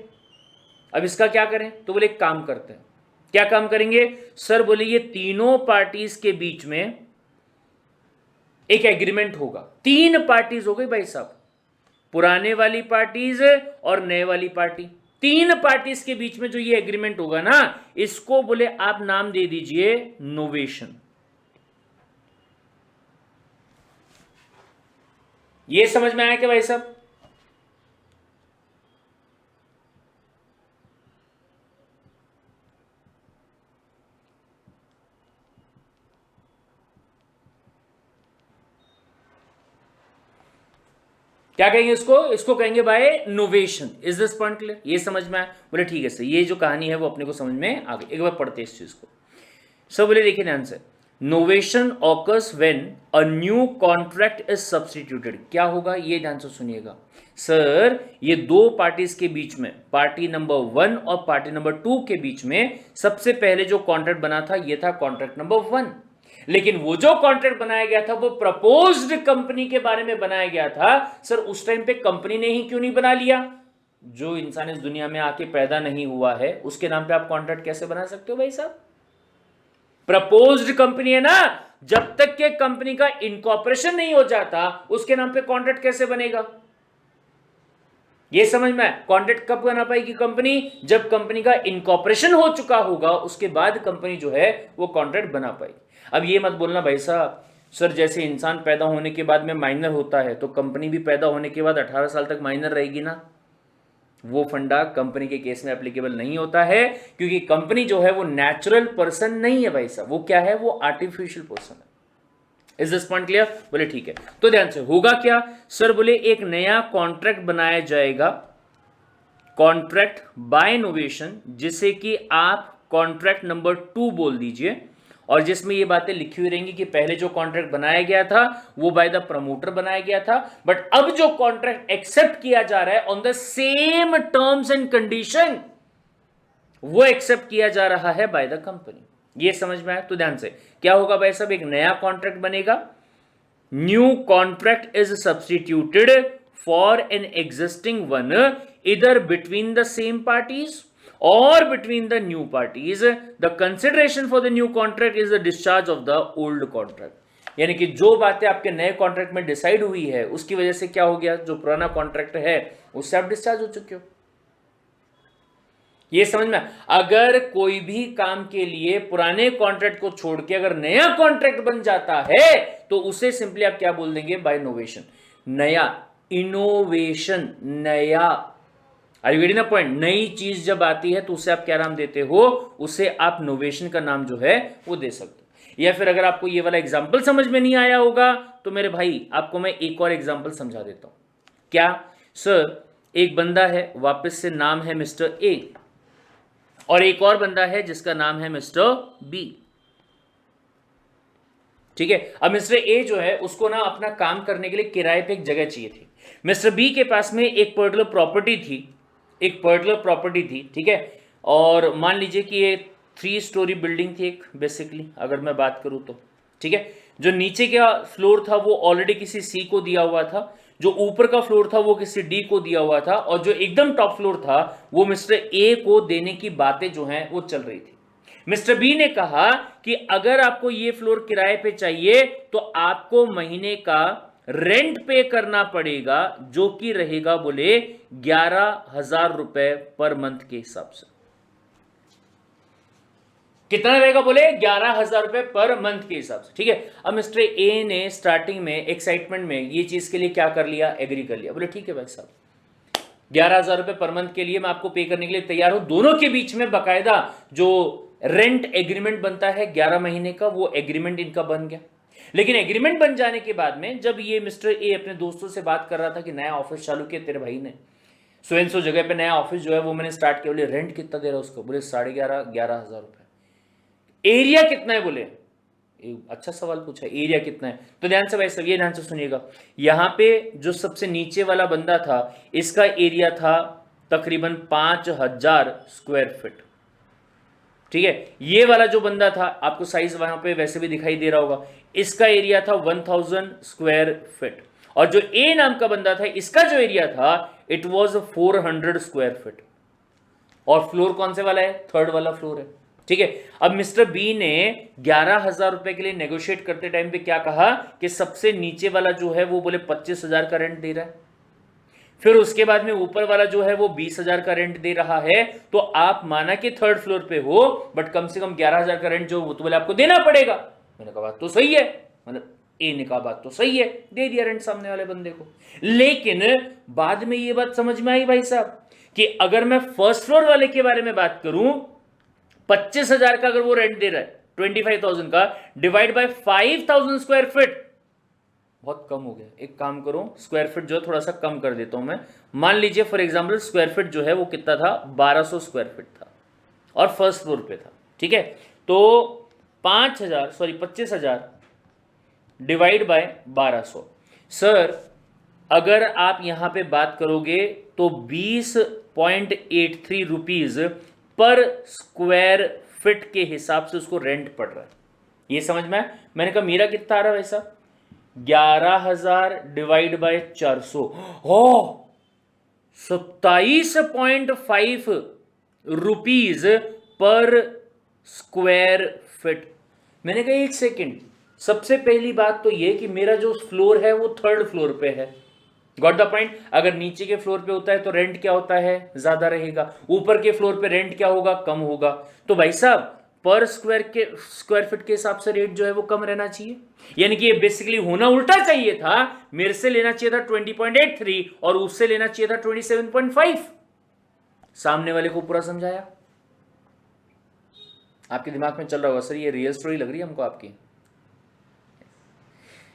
अब इसका क्या करें? तो बोले एक काम करते हैं। क्या काम करेंगे? सर बोले ये तीनों पार्टीज के बीच में एक एग्रीमेंट होगा। 3 पार्टीज हो गई भाई साहब, पुराने वाली पार्टीज और नए वाली पार्टी, 3 पार्टीज के बीच में जो ये एग्रीमेंट होगा ना, इसको बोले आप नाम दे दीजिए नोवेशन। ये समझ में आया क्या भाई साहब? क्या कहेंगे इसको? इसको कहेंगे by novation. Is this point clear? ये समझ में आया? बोले ठीक है सर, ये जो कहानी है वो अपने को समझ में आ गई। एक बार पढ़ते इस चीज को। सर बोले देखिए ध्यान से, novation occurs when a new contract is substituted. क्या होगा ये ध्यान से सुनिएगा सर, ये दो पार्टीज के बीच में, पार्टी नंबर 1 और पार्टी नंबर 2 के बीच में सबसे पहले जो कॉन्ट्रैक्ट बना था ये था कॉन्ट्रैक्ट नंबर 1। लेकिन वो जो कॉन्ट्रैक्ट बनाया गया था वो प्रपोज्ड कंपनी के बारे में बनाया गया था। सर उस टाइम पे कंपनी ने ही क्यों नहीं बना लिया? जो इंसान इस दुनिया में आके पैदा नहीं हुआ है उसके नाम पे आप कॉन्ट्रैक्ट कैसे बना सकते हो भाई साहब? प्रपोज्ड कंपनी है ना, जब तक के कंपनी का इनकॉर्पोरेशन नहीं हो जाता उसके नाम पे कॉन्ट्रैक्ट कैसे बनेगा? ये समझ में? कॉन्ट्रैक्ट कब बना पाएगी कंपनी? जब कंपनी का इनकॉर्पोरेशन हो चुका होगा, उसके बाद कंपनी जो है वो कॉन्ट्रैक्ट बना पाएगी। अब ये मत बोलना भाई साहब सर जैसे इंसान पैदा होने के बाद में माइनर होता है तो कंपनी भी पैदा होने के बाद 18 साल तक माइनर रहेगी ना। वो फंडा कंपनी के केस में एप्लीकेबल नहीं होता है, क्योंकि कंपनी जो है वो नेचुरल पर्सन नहीं है भाई साहब, वो क्या है? वो आर्टिफिशियल पर्सन है। Is this point clear? बोले ठीक है। तो ध्यान से, होगा क्या सर? बोले एक नया कॉन्ट्रैक्ट बनाया जाएगा, कॉन्ट्रैक्ट बाय नोवेशन, जिसे कि आप कॉन्ट्रैक्ट नंबर 2 बोल दीजिए, और जिसमें ये बातें लिखी हुई रहेंगी कि पहले जो कॉन्ट्रैक्ट बनाया गया था वो बाय द प्रमोटर बनाया गया था, बट अब जो कॉन्ट्रैक्ट एक्सेप्ट किया जा रहा है on the same terms and condition, वो एक्सेप्ट किया जा रहा है बाय द कंपनी। ये समझ में आया? तो ध्यान से, क्या होगा भाई साहब? एक नया कॉन्ट्रैक्ट बनेगा, new contract is substituted for an existing one, इधर between the same parties or between the new parties. The consideration for the new contract is the discharge of the old contract. यानी कि जो बातें आपके नए contract में decide हुई है उसकी वजह से क्या हो गया, जो पुराना कॉन्ट्रैक्ट है उससे आप डिस्चार्ज हो चुके हो। ये समझ में? अगर कोई भी काम के लिए पुराने कॉन्ट्रैक्ट को छोड़ के अगर नया कॉन्ट्रैक्ट बन जाता है तो उसे सिंपली आप क्या बोल देंगे? बाय नोवेशन, नया, इनोवेशन, नया। Are you getting the point? नई चीज जब आती है तो उसे आप क्या नाम देते हो? उसे आप नोवेशन का नाम जो है वो दे सकते हो। या फिर अगर आपको ये वाला एग्जांपल समझ में नहीं आया होगा तो मेरे भाई आपको मैं एक और एग्जांपल समझा देता हूं। क्या सर? एक बंदा है, वापस से नाम है मिस्टर ए, और एक और बंदा है जिसका नाम है मिस्टर बी। ठीक है, अब मिस्टर ए जो है उसको ना अपना काम करने के लिए किराए पे एक जगह चाहिए थी। मिस्टर बी के पास में एक पर्टिकुलर प्रॉपर्टी थी, ठीक है, और मान लीजिए कि ये 3 स्टोरी बिल्डिंग थी एक, बेसिकली अगर मैं बात करूं तो, ठीक है। जो नीचे का फ्लोर था वो ऑलरेडी किसी सी को दिया हुआ था, जो ऊपर का फ्लोर था वो किसी डी को दिया हुआ था, और जो एकदम टॉप फ्लोर था वो मिस्टर ए को देने की बातें जो हैं वो चल रही थी। मिस्टर बी ने कहा कि अगर आपको ये फ्लोर किराए पे चाहिए तो आपको महीने का रेंट पे करना पड़ेगा, जो कि रहेगा बोले 11,000 रुपए पर मंथ के हिसाब से। कितना रहेगा बोले? 11,000 रुपए पर मंथ के हिसाब से, ठीक है। अब मिस्टर ए ने स्टार्टिंग में एक्साइटमेंट में ये चीज के लिए क्या कर लिया? एग्री कर लिया। बोले ठीक है भाई साहब, 11,000 रुपए पर मंथ के लिए मैं आपको पे करने के लिए तैयार हूं। दोनों के बीच में बकायदा जो रेंट एग्रीमेंट बनता है 11 महीने का, वो एग्रीमेंट इनका बन गया। लेकिन एग्रीमेंट बन जाने के बाद में जब ये मिस्टर ए अपने दोस्तों से बात कर रहा था कि नया ऑफिस चालू किया तेरे भाई ने, सो एंड सो जगह पे नया ऑफिस जो है वो मैंने स्टार्ट किया, बोले रेंट कितना दे रहा है उसको? बोले 11,500 रुपए। एरिया कितना है? बोले अच्छा सवाल पूछा, एरिया कितना है? तो ध्यान से भाई सब ये ध्यान से सुनिएगा, यहां पे जो सबसे नीचे वाला बंदा था इसका एरिया था तकरीबन 5,000 स्क्वायर फीट, ठीक है। ये वाला जो बंदा था, आपको साइज वहां पे वैसे भी दिखाई दे रहा होगा, इसका एरिया था 1,000 स्क्वायर फीट, और जो ए नाम का बंदा था इसका जो एरिया था इट वाज 400 स्क्वायर फीट। और फ्लोर कौन से वाला है? थर्ड वाला फ्लोर है, ठीक है। अब मिस्टर बी ने 11,000 रुपए के लिए नेगोशिएट करते टाइम पे क्या कहा कि सबसे नीचे वाला जो है वो बोले 25,000 का रेंट दे रहा है, फिर उसके बाद में ऊपर वाला जो है वो 20,000 का रेंट दे रहा है। तो आप माना कि थर्ड फ्लोर पे हो, बट कम से कम 11,000 का रेंट जो वो तो बोले आपको देना पड़ेगा। मैंने कहा बात तो सही है, मतलब ए ने कहा बात तो सही है, दे दिया रेंट सामने वाले बंदे को। लेकिन बाद में ये बात समझ में आई भाई साहब कि अगर मैं फर्स्ट फ्लोर वाले के बारे में बात करूं, 25,000 का अगर वो रेंट दे रहा है, 25,000 का डिवाइड बाय 5,000 स्क्वायर फीट, बहुत कम हो गया। एक काम करो, स्क्वायर फीट जो है थोड़ा सा कम कर देता हूं मैं। मान लीजिए फॉर एग्जांपल स्क्वायर फीट जो है वो कितना था? 1200 स्क्वायर फीट था और फर्स्ट फ्लोर पे था, ठीक है। तो 25,000 डिवाइड बाय 1200, सर अगर आप यहां पे बात करोगे तो 20.83 रुपीज पर स्क्वायर फीट के हिसाब से उसको रेंट पड़ रहा है, ये समझ में आया? मैंने कहा मेरा कितना आ रहा है भाई साहब, 11,000 डिवाइड बाय 400, हो 27.5 रुपीज पर स्क्वायर फिट। मैंने कहा एक सेकेंड, सबसे पहली बात तो ये कि मेरा जो फ्लोर है वो 3rd फ्लोर पे है, गॉट द पॉइंट। अगर नीचे के फ्लोर पे होता है तो रेंट क्या होता है, ज्यादा रहेगा, ऊपर के फ्लोर पे रेंट क्या होगा, कम होगा। तो भाई साहब पर स्क्वायर फीट के हिसाब से रेट जो है वो कम रहना चाहिए, यानी कि ये बेसिकली होना उल्टा चाहिए था, मेरे से लेना चाहिए था 20.83 और उससे लेना चाहिए था 27.5। सामने वाले को पूरा समझाया। आपके दिमाग में चल रहा होगा सर ये रियल स्टोरी लग रही है हमको आपकी।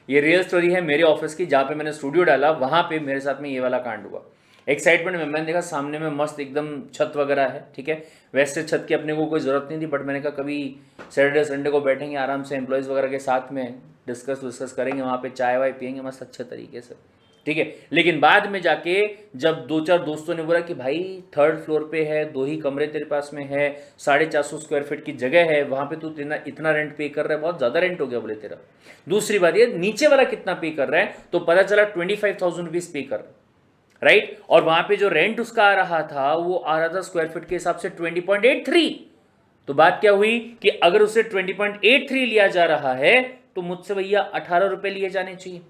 ये रियल स्टोरी है मेरे ऑफिस की, जहां पे मैंने स्टूडियो डाला वहां पे मेरे साथ में ये वाला कांड हुआ। एक्साइटमेंट में मैंने देखा सामने में मस्त एकदम छत वगैरह है, ठीक है, वैसे छत की अपने को कोई ज़रूरत नहीं थी, बट मैंने कहा कभी सैटरडे संडे को बैठेंगे आराम से एम्प्लॉयज़ वगैरह के साथ में डिस्कस करेंगे, वहाँ पे चाय वाय पियेंगे मस्त अच्छे तरीके से, ठीक है। लेकिन बाद में जाके जब 2-4 दोस्तों ने बोला कि भाई 3rd फ्लोर पे है, 2 ही कमरे तेरे पास में है, 450 स्क्वायर फीट की जगह है, वहाँ पे तू इतना रेंट पे कर रहा है, बहुत ज़्यादा रेंट हो गया बोले तेरा। दूसरी बात ये नीचे वाला कितना पे कर रहा है, तो पता चला 25,000 रुपीज़ पे कर रहा है, राइट। और वहां पे जो रेंट उसका आ रहा था वो आ रहा था स्क्वायर फीट के हिसाब से 20.83। तो बात क्या हुई कि अगर उसे 20.83 लिया जा रहा है तो मुझसे भैया 18 रुपए लिए जाने चाहिए।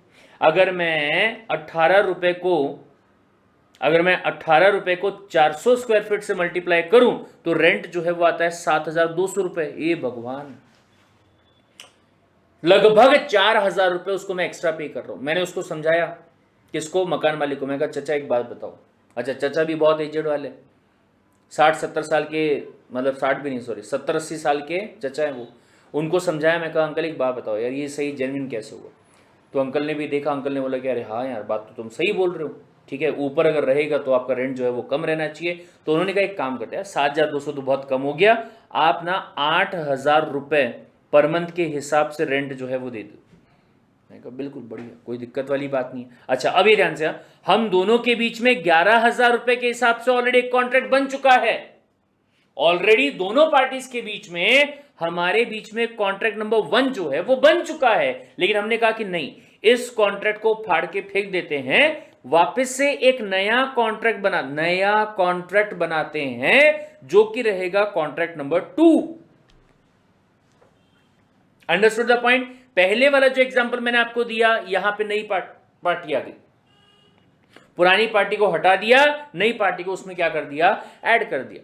अगर मैं 18 रुपए को 400 स्क्वायर फीट से मल्टीप्लाई करूं तो रेंट जो है वो आता है 7,200 रुपए। ये भगवान, लगभग 4,000 रुपए उसको मैं एक्स्ट्रा पे कर रहा हूं। मैंने उसको समझाया, किसको, मकान मालिक को। मैं कहा चाचा एक बात बताओ, अच्छा चाचा भी बहुत एजेड वाले, 60-70 साल के, मतलब 60 भी नहीं, सॉरी 70-80 साल के चाचा हैं वो। उनको समझाया, मैं कहा अंकल एक बात बताओ यार, ये सही जेन्युइन कैसे हुआ? तो अंकल ने भी देखा, अंकल ने बोला कि अरे हाँ यार बात तो तुम सही बोल रहे हो, ठीक है, ऊपर अगर रहेगा तो आपका रेंट जो है वो कम रहना चाहिए। तो उन्होंने कहा एक काम करते हैं, 7,200 तो बहुत कम हो गया, आप ना 8,000 रुपये पर मंथ के हिसाब से रेंट जो है वो दे दो। मैंने कहा बिल्कुल बढ़िया, कोई दिक्कत वाली बात नहीं है। अच्छा अब ये ध्यान से, हम दोनों के बीच में 11,000 रुपए के हिसाब से ऑलरेडी एक कॉन्ट्रैक्ट बन चुका है। ऑलरेडी दोनों पार्टीज के बीच में, हमारे बीच में कॉन्ट्रैक्ट नंबर 1 जो है वो बन चुका है। लेकिन हमने कहा कि नहीं, इस कॉन्ट्रैक्ट को फाड़ के फेंक देते हैं, वापस से एक नया कॉन्ट्रैक्ट बनाते हैं जो कि रहेगा contract number 2। Understood the point? पहले वाला जो एग्जांपल मैंने आपको दिया, यहां पे नई पार्टी आ गई, पुरानी पार्टी को हटा दिया, नई पार्टी को उसमें क्या कर दिया, ऐड कर दिया।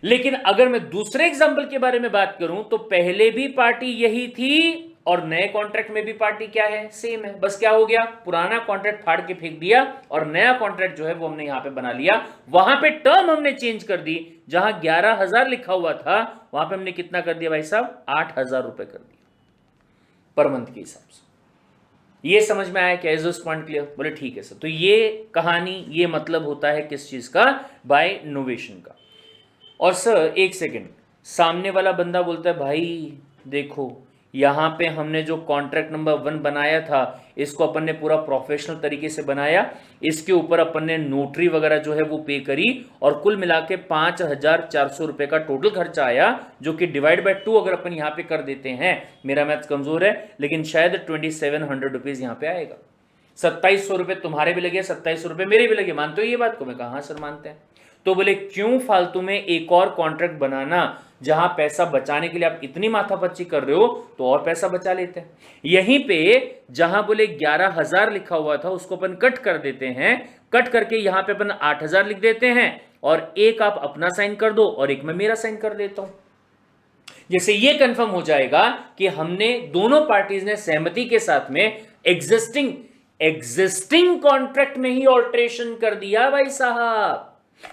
लेकिन अगर मैं दूसरे एग्जांपल के बारे में बात करूं तो पहले भी पार्टी यही थी और नए कॉन्ट्रैक्ट में भी पार्टी क्या है, सेम है। बस क्या हो गया, पुराना कॉन्ट्रैक्ट फाड़ के फेंक दिया और नया कॉन्ट्रैक्ट जो है वो हमने यहां पे बना लिया। वहां पे टर्म हमने चेंज कर दी, जहां 11,000 लिखा हुआ था वहां पे हमने कितना कर दिया भाई साहब, 8,000 रुपए कर दिया पर मंथ के हिसाब से। ये समझ में आया क्या? Is this point clear? बोले ठीक है सर। तो ये कहानी, ये मतलब होता है किस चीज का, बाय नोवेशन का। और सर एक सेकंड, सामने वाला बंदा बोलता है भाई देखो यहाँ पे हमने जो कॉन्ट्रैक्ट नंबर 1 बनाया था, इसको अपन ने पूरा प्रोफेशनल तरीके से बनाया, इसके ऊपर अपन ने नोटरी वगैरह जो है वो पे करी और कुल मिला के 5,400 रुपए का टोटल खर्चा आया, जो कि डिवाइड बाय 2 अगर अपन यहाँ पे कर देते हैं, मेरा मैथ्स कमजोर है लेकिन शायद 2,700 रुपीज यहाँ पे आएगा। 2,700 रुपये तुम्हारे भी लगे, 2,700 रुपये मेरे भी लगे, मानते हो ये बात को? मैं कहा हाँ सर मानते हैं। तो बोले क्यों फालतू में एक और कॉन्ट्रैक्ट बनाना, जहां पैसा बचाने के लिए आप इतनी माथापच्ची कर रहे हो तो और पैसा बचा लेते हैं। यहीं पे जहां बोले 11,000 लिखा हुआ था उसको अपन कट कर देते हैं, कट करके यहां पे अपन 8,000 लिख देते हैं और एक आप अपना साइन कर दो और एक मैं मेरा साइन कर देता हूं। जैसे ये कंफर्म हो जाएगा कि हमने दोनों पार्टीज ने सहमति के साथ में एग्जिस्टिंग कॉन्ट्रैक्ट में ही ऑल्ट्रेशन कर दिया भाई साहब,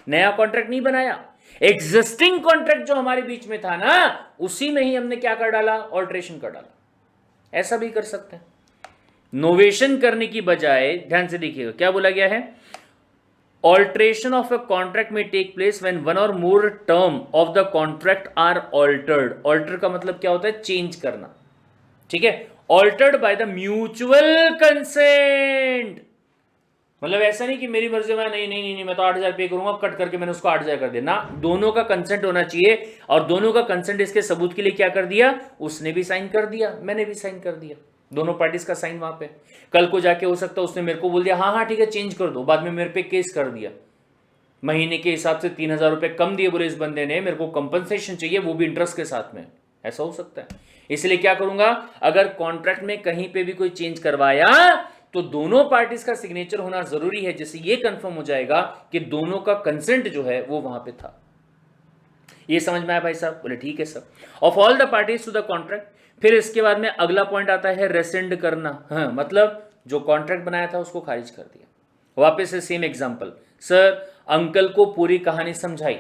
नया कॉन्ट्रैक्ट नहीं बनाया। एग्जिस्टिंग कॉन्ट्रैक्ट जो हमारे बीच में था ना, उसी में ही हमने क्या कर डाला, ऑल्ट्रेशन कर डाला। ऐसा भी कर सकते हैं। नोवेशन करने की बजाय ध्यान से देखिएगा क्या बोला गया है, ऑल्ट्रेशन ऑफ अ कॉन्ट्रैक्ट में टेक प्लेस व्हेन वन और more term of the contract are altered. Alter का मतलब क्या होता है, चेंज करना, ठीक है। Altered by the mutual consent, मतलब ऐसा नहीं कि मेरी मर्जी में नहीं नहीं नहीं मैं तो 8,000 पे करूंगा, कट करके मैंने उसको 8,000 कर दिया ना, दोनों का कंसेंट होना चाहिए। और दोनों का कंसेंट इसके सबूत के लिए क्या कर दिया, उसने भी साइन कर दिया, मैंने भी साइन कर दिया, दोनों पार्टीज का साइन वहां पे। कल को जाके हो सकता है उसने मेरे को बोल दिया हाँ हाँ ठीक है चेंज कर दो, बाद में मेरे पे केस कर दिया, महीने के हिसाब से 3,000 रुपए कम दिए, बोले इस बंदे ने मेरे को कंपनसेशन चाहिए, वो भी इंटरेस्ट के साथ में, ऐसा हो सकता है। इसलिए क्या करूंगा, अगर कॉन्ट्रैक्ट में कहीं पे भी कोई चेंज करवाया तो दोनों पार्टीज का सिग्नेचर होना जरूरी है, जिससे ये कंफर्म हो जाएगा कि दोनों का कंसेंट जो है वो वहां पे था। ये समझ में आया भाई साहब? बोले ठीक है sir. Of all the parties to the contract. फिर इसके बाद में अगला पॉइंट आता है रेसेंड करना। हाँ, मतलब जो कॉन्ट्रैक्ट बनाया था उसको खारिज कर दिया। वापस से सेम एग्जांपल, सर अंकल को पूरी कहानी समझाई,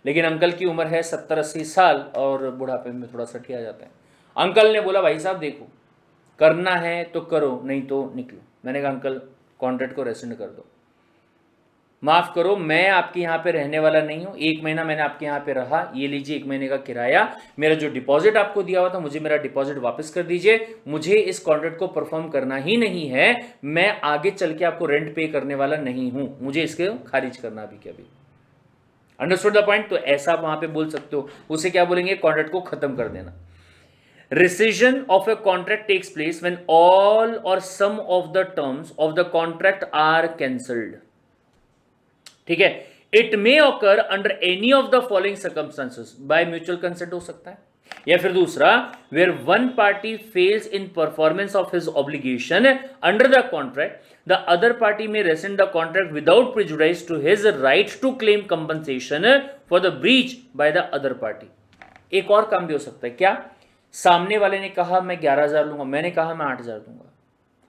लेकिन अंकल की उम्र है 70-80 साल और बुढ़ापे में थोड़ा सठिया जाता है। अंकल ने बोला भाई साहब देखो, करना है तो करो, नहीं तो निकलो। मैंने कहा अंकल कॉन्ट्रैक्ट को रेसेंड कर दो, माफ करो मैं आपके यहाँ पे रहने वाला नहीं हूँ, 1 महीना मैंने आपके यहाँ पे रहा, ये लीजिए 1 महीने का किराया, मेरा जो डिपॉजिट आपको दिया हुआ था मुझे मेरा डिपॉजिट वापस कर दीजिए, मुझे इस कॉन्ट्रैक्ट को परफॉर्म करना ही नहीं है, मैं आगे चल के आपको रेंट पे करने वाला नहीं हूं, मुझे इसके खारिज करना अभी के अभी। Understood the point? तो ऐसा आप वहां पे बोल सकते हो, उसे क्या बोलेंगे, कॉन्ट्रैक्ट को खत्म कर देना। Rescission of a contract takes place when all or some of the terms of the contract are cancelled. ठीक है, it may occur under any of the following circumstances, by mutual consent हो सकता है, या फिर दूसरा where one party fails in performance of his obligation under the contract, the other party may rescind the contract without prejudice to his right to claim compensation for the breach by the other party. एक और काम भी हो सकता है, क्या, सामने वाले ने कहा मैं 11,000 लूंगा, मैंने कहा मैं 8,000 दूंगा,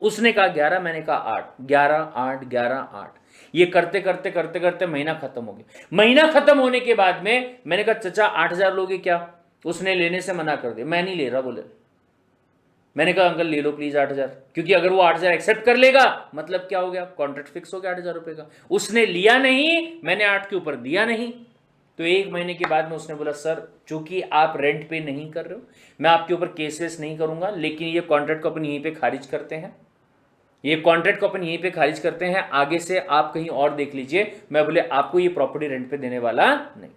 उसने कहा 11, मैंने कहा 8, 11 8 11 8, ये करते करते करते करते महीना खत्म हो गया। महीना खत्म होने के बाद में मैंने कहा चचा 8,000 लोगे क्या, उसने लेने से मना कर दिया, मैं नहीं ले रहा बोले। मैंने कहा अंकल ले लो प्लीज 8,000, क्योंकि अगर वो 8,000 एक्सेप्ट कर लेगा मतलब क्या हो गया, कॉन्ट्रैक्ट फिक्स हो गया 8,000 रुपए का। उसने लिया नहीं, मैंने 8 के ऊपर दिया नहीं, तो 1 महीने के बाद में उसने बोला सर चूंकि आप रेंट पे नहीं कर रहे हो, मैं आपके ऊपर केसेस नहीं करूंगा, लेकिन ये कॉन्ट्रैक्ट को अपन यहीं पे खारिज करते हैं, ये कॉन्ट्रैक्ट को अपन यहीं पे खारिज करते हैं, आगे से आप कहीं और देख लीजिए, मैं बोले आपको ये प्रॉपर्टी रेंट पे देने वाला नहीं।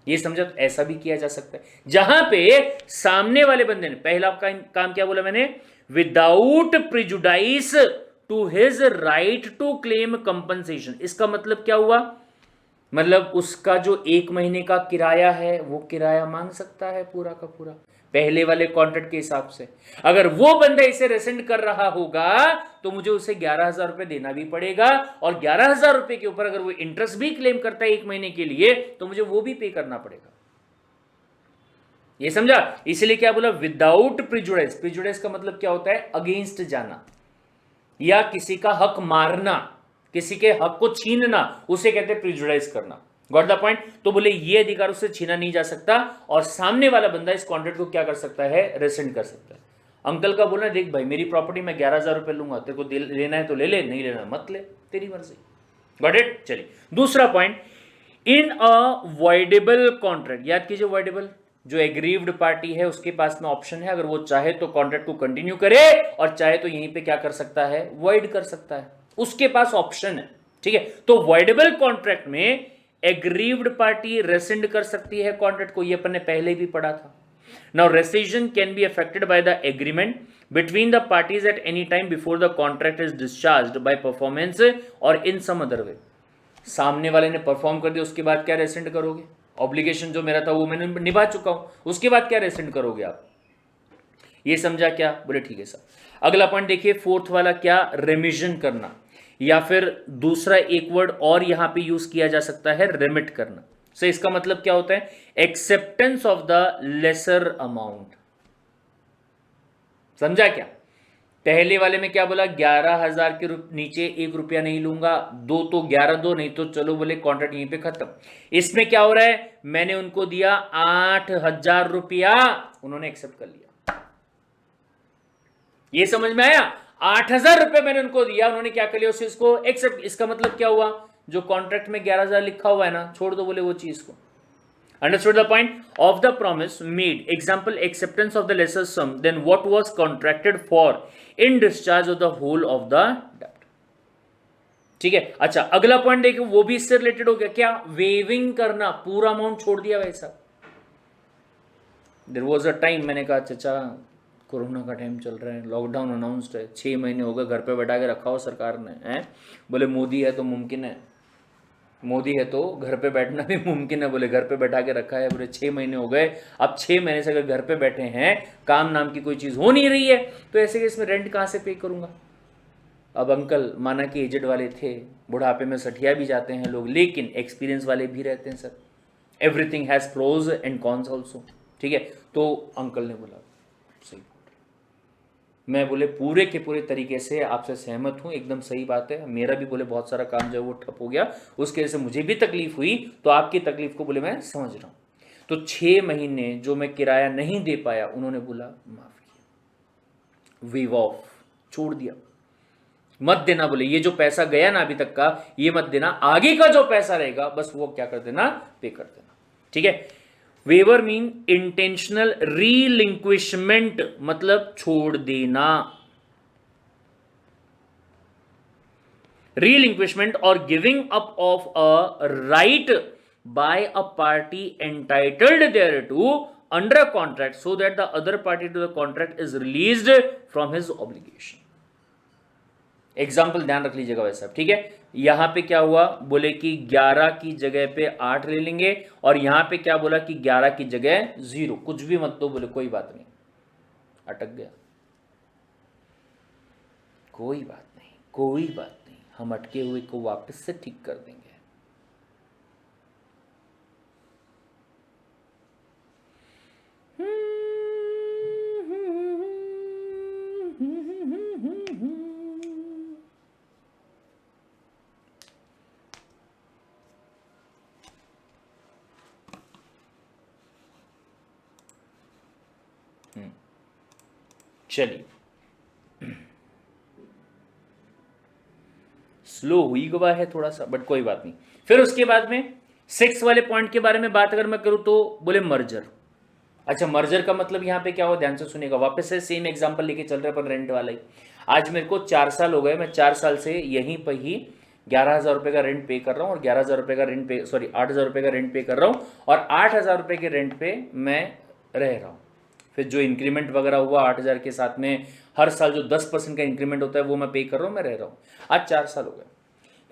ये समझा? तो ऐसा भी किया जा सकता है, जहां पे सामने वाले बंदे ने पहला काम क्या बोला मैंने, without prejudice to his right to claim compensation. इसका मतलब क्या हुआ, मतलब उसका जो 1 महीने का किराया है वो किराया मांग सकता है पूरा का पूरा पहले वाले कॉन्ट्रैक्ट के हिसाब से। अगर वो बंदा इसे रेसेंड कर रहा होगा तो मुझे उसे 11,000 रुपए देना भी पड़ेगा, और 11,000 रुपए के ऊपर अगर वो इंटरेस्ट भी क्लेम करता है 1 महीने के लिए तो मुझे वो भी पे करना पड़ेगा। ये समझा? इसलिए क्या बोला, विदाउट प्रिजुडाइज। प्रिजुडाइज का मतलब क्या होता है, अगेंस्ट जाना या किसी का हक मारना, किसी के हक को छीनना, उसे कहते हैं प्रिजुडाइज करना। Got the point? तो बोले ये अधिकार उससे छीना नहीं जा सकता, और सामने वाला बंदा इस कॉन्ट्रैक्ट को क्या कर सकता है, रेसेंड कर सकता है। अंकल का बोलना देख भाई मेरी प्रॉपर्टी में 11,000 रुपए लूंगा, तेरे को लेना है तो ले ले, नहीं लेना मत ले, तेरी मर्जी। Got it? चलिए दूसरा पॉइंट, इन अ वॉइडेबल कॉन्ट्रैक्ट। याद कीजिए वॉइडेबल, जो एग्रीव्ड पार्टी है उसके पास में ऑप्शन है, अगर वो चाहे तो कॉन्ट्रैक्ट को कंटिन्यू करे और चाहे तो यहीं पे क्या कर सकता है, वॉइड कर सकता है, उसके पास ऑप्शन है। ठीक है, तो वॉइडेबल कॉन्ट्रैक्ट में एग्रीव्ड पार्टी रेसेंड कर सकती है कॉन्ट्रैक्ट को, ये अपन ने पहले भी पढ़ा था। Now rescission can be affected by the agreement between the parties at any time before the contract is discharged by performance or in some other way. सामने वाले ने परफॉर्म कर दिया, उसके बाद क्या रेसेंड करोगे, ऑब्लिगेशन जो मेरा था वो मैंने निभा चुका हूं, उसके बाद क्या रेसेंड करोगे आप। ये समझा क्या? बोले ठीक है सर। अगला पॉइंट देखिए, फोर्थ वाला, क्या, रेमिशन करना, या फिर दूसरा एक वर्ड और यहां पे यूज किया जा सकता है, रेमिट करना। सो इसका मतलब क्या होता है, acceptance of the lesser amount. समझा क्या? पहले वाले में क्या बोला, 11,000 के नीचे 1 रुपया नहीं लूंगा, दो तो 11 दो, नहीं तो चलो बोले कॉन्ट्रैक्ट यहीं पे खत्म। इसमें क्या हो रहा है, मैंने उनको दिया 8,000 रुपया, उन्होंने एक्सेप्ट कर लिया। ये समझ में आया? 8,000 रुपए मैंने उनको दिया, उन्होंने क्या कर लिया, उसे इसको एक्सेप्ट। इसका मतलब क्या हुआ, जो कॉन्ट्रैक्ट में 11,000 लिखा हुआ है ना, छोड़ दो बोले वो चीज को। Understood the point? Of the promise made, example acceptance of the lesser sum than what was contracted for in discharge of the whole of the debt. ठीक है। अच्छा, अगला पॉइंट देखो, वो भी इससे रिलेटेड हो गया, क्या? वेविंग करना, पूरा अमाउंट छोड़ दिया वैसा। देयर वॉज अ टाइम, मैंने कहा चाचा कोरोना का टाइम चल रहा है, लॉकडाउन अनाउंस्ड है, 6 महीने हो गए, घर पे बैठा के रखा हो सरकार ने, हैं? बोले मोदी है तो मुमकिन है, मोदी है तो घर पे बैठना भी मुमकिन है। बोले घर पे बैठा के रखा है, बोले 6 महीने हो गए, अब 6 महीने से अगर घर पे बैठे हैं, काम नाम की कोई चीज़ हो नहीं रही है, तो ऐसे केस में रेंट कहाँ से पे करूँगा? अब अंकल माना कि एजेड वाले थे, बुढ़ापे में सठिया भी जाते हैं लोग, लेकिन एक्सपीरियंस वाले भी रहते हैं sir, everything has pros and cons also, ठीक है। तो अंकल ने बोला सही, मैं बोले पूरे के पूरे तरीके से आपसे सहमत हूँ, एकदम सही बात है, मेरा भी बोले बहुत सारा काम जो है वो ठप हो गया, उसके वजह से मुझे भी तकलीफ हुई, तो आपकी तकलीफ को बोले मैं समझ रहा हूँ। तो 6 महीने जो मैं किराया नहीं दे पाया, उन्होंने बोला माफ किया, वेव ऑफ, छोड़ दिया, मत देना। बोले ये जो पैसा गया ना अभी तक का, ये मत देना, आगे का जो पैसा रहेगा बस वो क्या कर देना, पे कर देना, ठीक है। वेवर मीन इंटेंशनल रीलिंक्विशमेंट, मतलब छोड़ देना, रीलिंक्विशमेंट और giving up of a right by a party entitled thereto under a contract so that the other party to the contract is released from his obligation. Example ध्यान रख लीजिएगा वैसा, ठीक है। यहां पे क्या हुआ, बोले कि 11 की जगह पे 8 ले लेंगे, और यहां पे क्या बोला कि 11 की जगह 0, कुछ भी मत दो, बोले कोई बात नहीं, अटक गया, कोई बात नहीं, कोई बात नहीं, हम अटके हुए को वापस से ठीक कर देंगे। चलिए, स्लो हुई गवा है थोड़ा सा, बट कोई बात नहीं। फिर उसके बाद में 6 वाले पॉइंट के बारे में बात अगर मैं करूं तो बोले मर्जर। अच्छा, मर्जर का मतलब यहां पे क्या हुआ, ध्यान से सुनिएगा, वापस से सेम एग्जांपल लेके चल रहे अपन रेंट वाला ही। आज मेरे को 4 साल हो गए, मैं 4 साल से यहीं पर ही 11,000 रुपये का रेंट पे कर रहा हूँ, और 11,000 रुपये का रेंट पे, सॉरी 8,000 रुपये का रेंट पे कर रहा हूँ, और 8,000 रुपये के रेंट पे मैं रह रहा हूँ। फिर जो इंक्रीमेंट वगैरह हुआ 8,000 के साथ में, हर साल जो 10% का इंक्रीमेंट होता है वो मैं पे कर रहा हूँ, मैं रह रहा हूँ। आज 4 साल हो गए।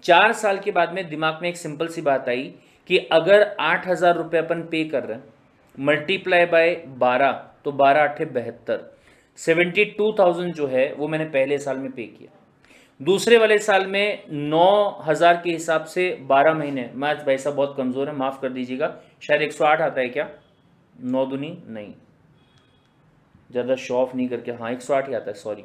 4 साल के बाद में दिमाग में एक सिंपल सी बात आई कि अगर 8,000 रुपये अपन पे कर रहे हैं, मल्टीप्लाई बाय 12, तो 12×8 = 72, 72,000 जो है वो मैंने पहले साल में पे किया। दूसरे वाले साल में 9,000 के हिसाब से 12 महीने, मैथ भाई साहब बहुत कमज़ोर है, माफ़ कर दीजिएगा, शायद 108 आता है क्या, 9 दूनी नहीं, ज़्यादा शो ऑफ नहीं करके, हाँ 108 ही आता है, सॉरी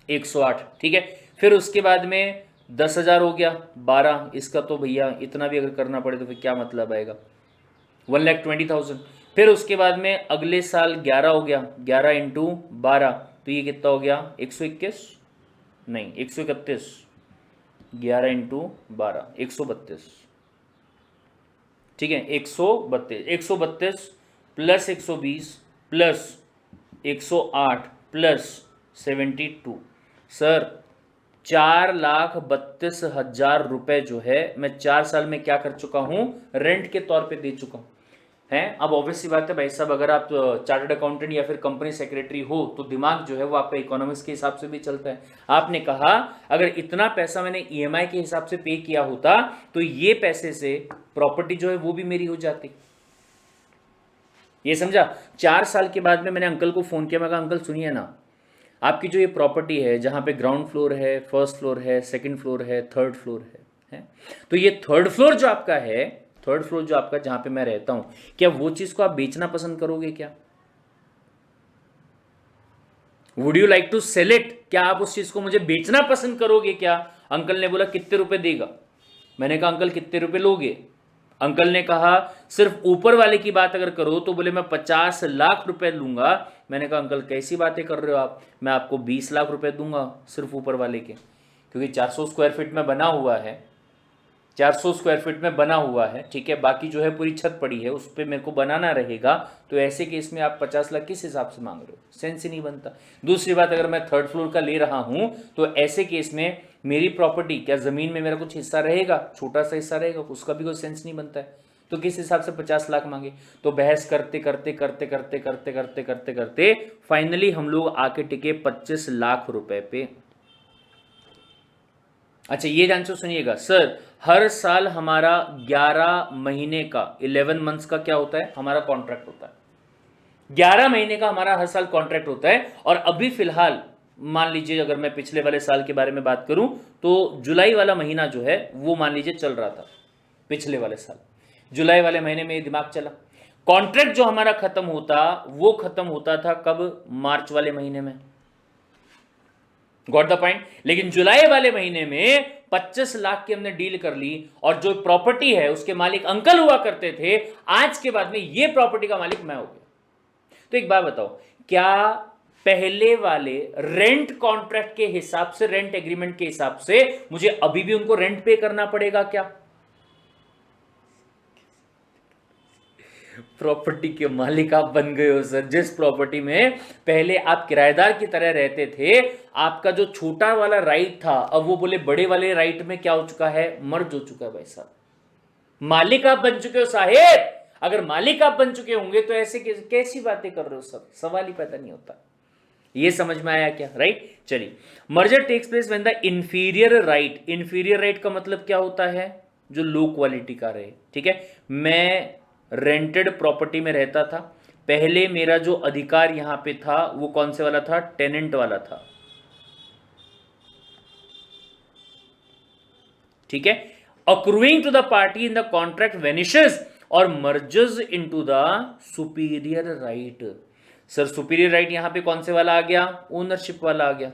108, ठीक है। फिर उसके बाद में 10,000 हो गया, 12, इसका तो भैया इतना भी अगर करना पड़े तो फिर क्या मतलब आएगा, 1,20,000। फिर उसके बाद में अगले साल 11 हो गया, 11 इंटू 12, तो ये कितना हो गया, 121 नहीं 131, 11 इंटू 12 132, ठीक है, 132, 132 प्लस 120 प्लस 108 प्लस 72, सर 4,32,000 रुपए जो है मैं 4 साल में क्या कर चुका हूं, रेंट के तौर पे दे चुका हूं, हैं। अब ऑब्वियस सी बात है भाई साहब, अगर आप चार्टर्ड अकाउंटेंट या फिर कंपनी सेक्रेटरी हो तो दिमाग जो है वो आपका इकोनॉमिक्स के हिसाब से भी चलता है। आपने कहा अगर इतना पैसा मैंने ईएमआई के हिसाब से पे किया होता तो ये पैसे से प्रॉपर्टी जो है वो भी मेरी हो जाती, ये समझा। 4 साल के बाद में मैंने अंकल को फ़ोन किया, मैं कहा अंकल सुनिए ना, आपकी जो ये प्रॉपर्टी है जहाँ पे ग्राउंड फ्लोर है, फर्स्ट फ्लोर है, सेकंड फ्लोर है, थर्ड फ्लोर है, तो ये थर्ड फ्लोर जो आपका है, थर्ड फ्लोर जो आपका जहाँ पे मैं रहता हूँ, क्या वो चीज़ को आप बेचना पसंद करोगे क्या, would you like to sell it, क्या आप उस चीज़ को मुझे बेचना पसंद करोगे क्या। अंकल ने बोला कितने रुपए देगा, मैंने कहा अंकल कितने रुपए लोगे। अंकल ने कहा सिर्फ ऊपर वाले की बात अगर करो तो बोले मैं 50 लाख रुपए लूंगा। मैंने कहा अंकल कैसी बातें कर रहे हो आप, मैं आपको 20 लाख रुपए दूंगा सिर्फ ऊपर वाले के, क्योंकि 400 स्क्वायर फीट में बना हुआ है, 400 स्क्वायर फीट में बना हुआ है, ठीक है, बाकी जो है पूरी छत पड़ी है, उस पर मेरे को बनाना रहेगा, तो ऐसे केस में आप 50 लाख किस हिसाब से मांग रहे हो? सेंस ही नहीं बनता। दूसरी बात, अगर मैं थर्ड फ्लोर का ले रहा हूं तो ऐसे केस में मेरी प्रॉपर्टी, क्या जमीन में मेरा कुछ हिस्सा रहेगा, छोटा सा हिस्सा रहेगा, उसका भी कोई सेंस नहीं बनता है, तो किस हिसाब से 50 लाख मांगे? तो बहस करते करते करते करते करते करते करते करते फाइनली हम लोग आके टिके 25 लाख रुपए पे। अच्छा ये ध्यान से सुनिएगा सर, हर साल हमारा 11 महीने का 11 मंथ्स का क्या होता है, हमारा कॉन्ट्रैक्ट होता है। 11 महीने का हमारा हर साल कॉन्ट्रैक्ट होता है। और अभी फिलहाल मान लीजिए अगर मैं पिछले वाले साल के बारे में बात करूं तो जुलाई वाला महीना जो है वो मान लीजिए चल रहा था, पिछले वाले साल जुलाई वाले महीने में ये दिमाग चला। कॉन्ट्रैक्ट जो हमारा खत्म होता वो खत्म होता था कब? मार्च वाले महीने में। Got the point. लेकिन जुलाई वाले महीने में 25 लाख की हमने डील कर ली, और जो प्रॉपर्टी है उसके मालिक अंकल हुआ करते थे, आज के बाद में ये प्रॉपर्टी का मालिक मैं हो गया। तो एक बात बताओ, क्या पहले वाले रेंट कॉन्ट्रैक्ट के हिसाब से, रेंट एग्रीमेंट के हिसाब से मुझे अभी भी उनको रेंट पे करना पड़ेगा क्या? प्रॉपर्टी के मालिक आप बन गए हो सर। जिस प्रॉपर्टी में पहले आप किराएदार की तरह रहते थे, आपका जो छोटा वाला राइट था, अब वो बोले बड़े वाले राइट में क्या हो चुका है? मर्ज हो चुका है भाई साहब। मालिक आप बन चुके हो साहेब। अगर मालिक आप बन चुके होंगे तो ऐसे कैसी बातें कर रहे हो सर? सवाल ही पैदा नहीं होता। ये समझ में आया क्या? राइट। चलिए, merger takes place when the inferior right, inferior right का मतलब क्या होता है? जो लो क्वालिटी का रहे, ठीक है। मैं रेंटेड प्रॉपर्टी में रहता था, पहले मेरा जो अधिकार यहां पे था वो कौन से वाला था? टेनेंट वाला था, ठीक है। Accruing to the party in the contract vanishes और merges into the superior right. Sir superior right यहां पे कौन से वाला आ गया? ओनरशिप वाला आ गया।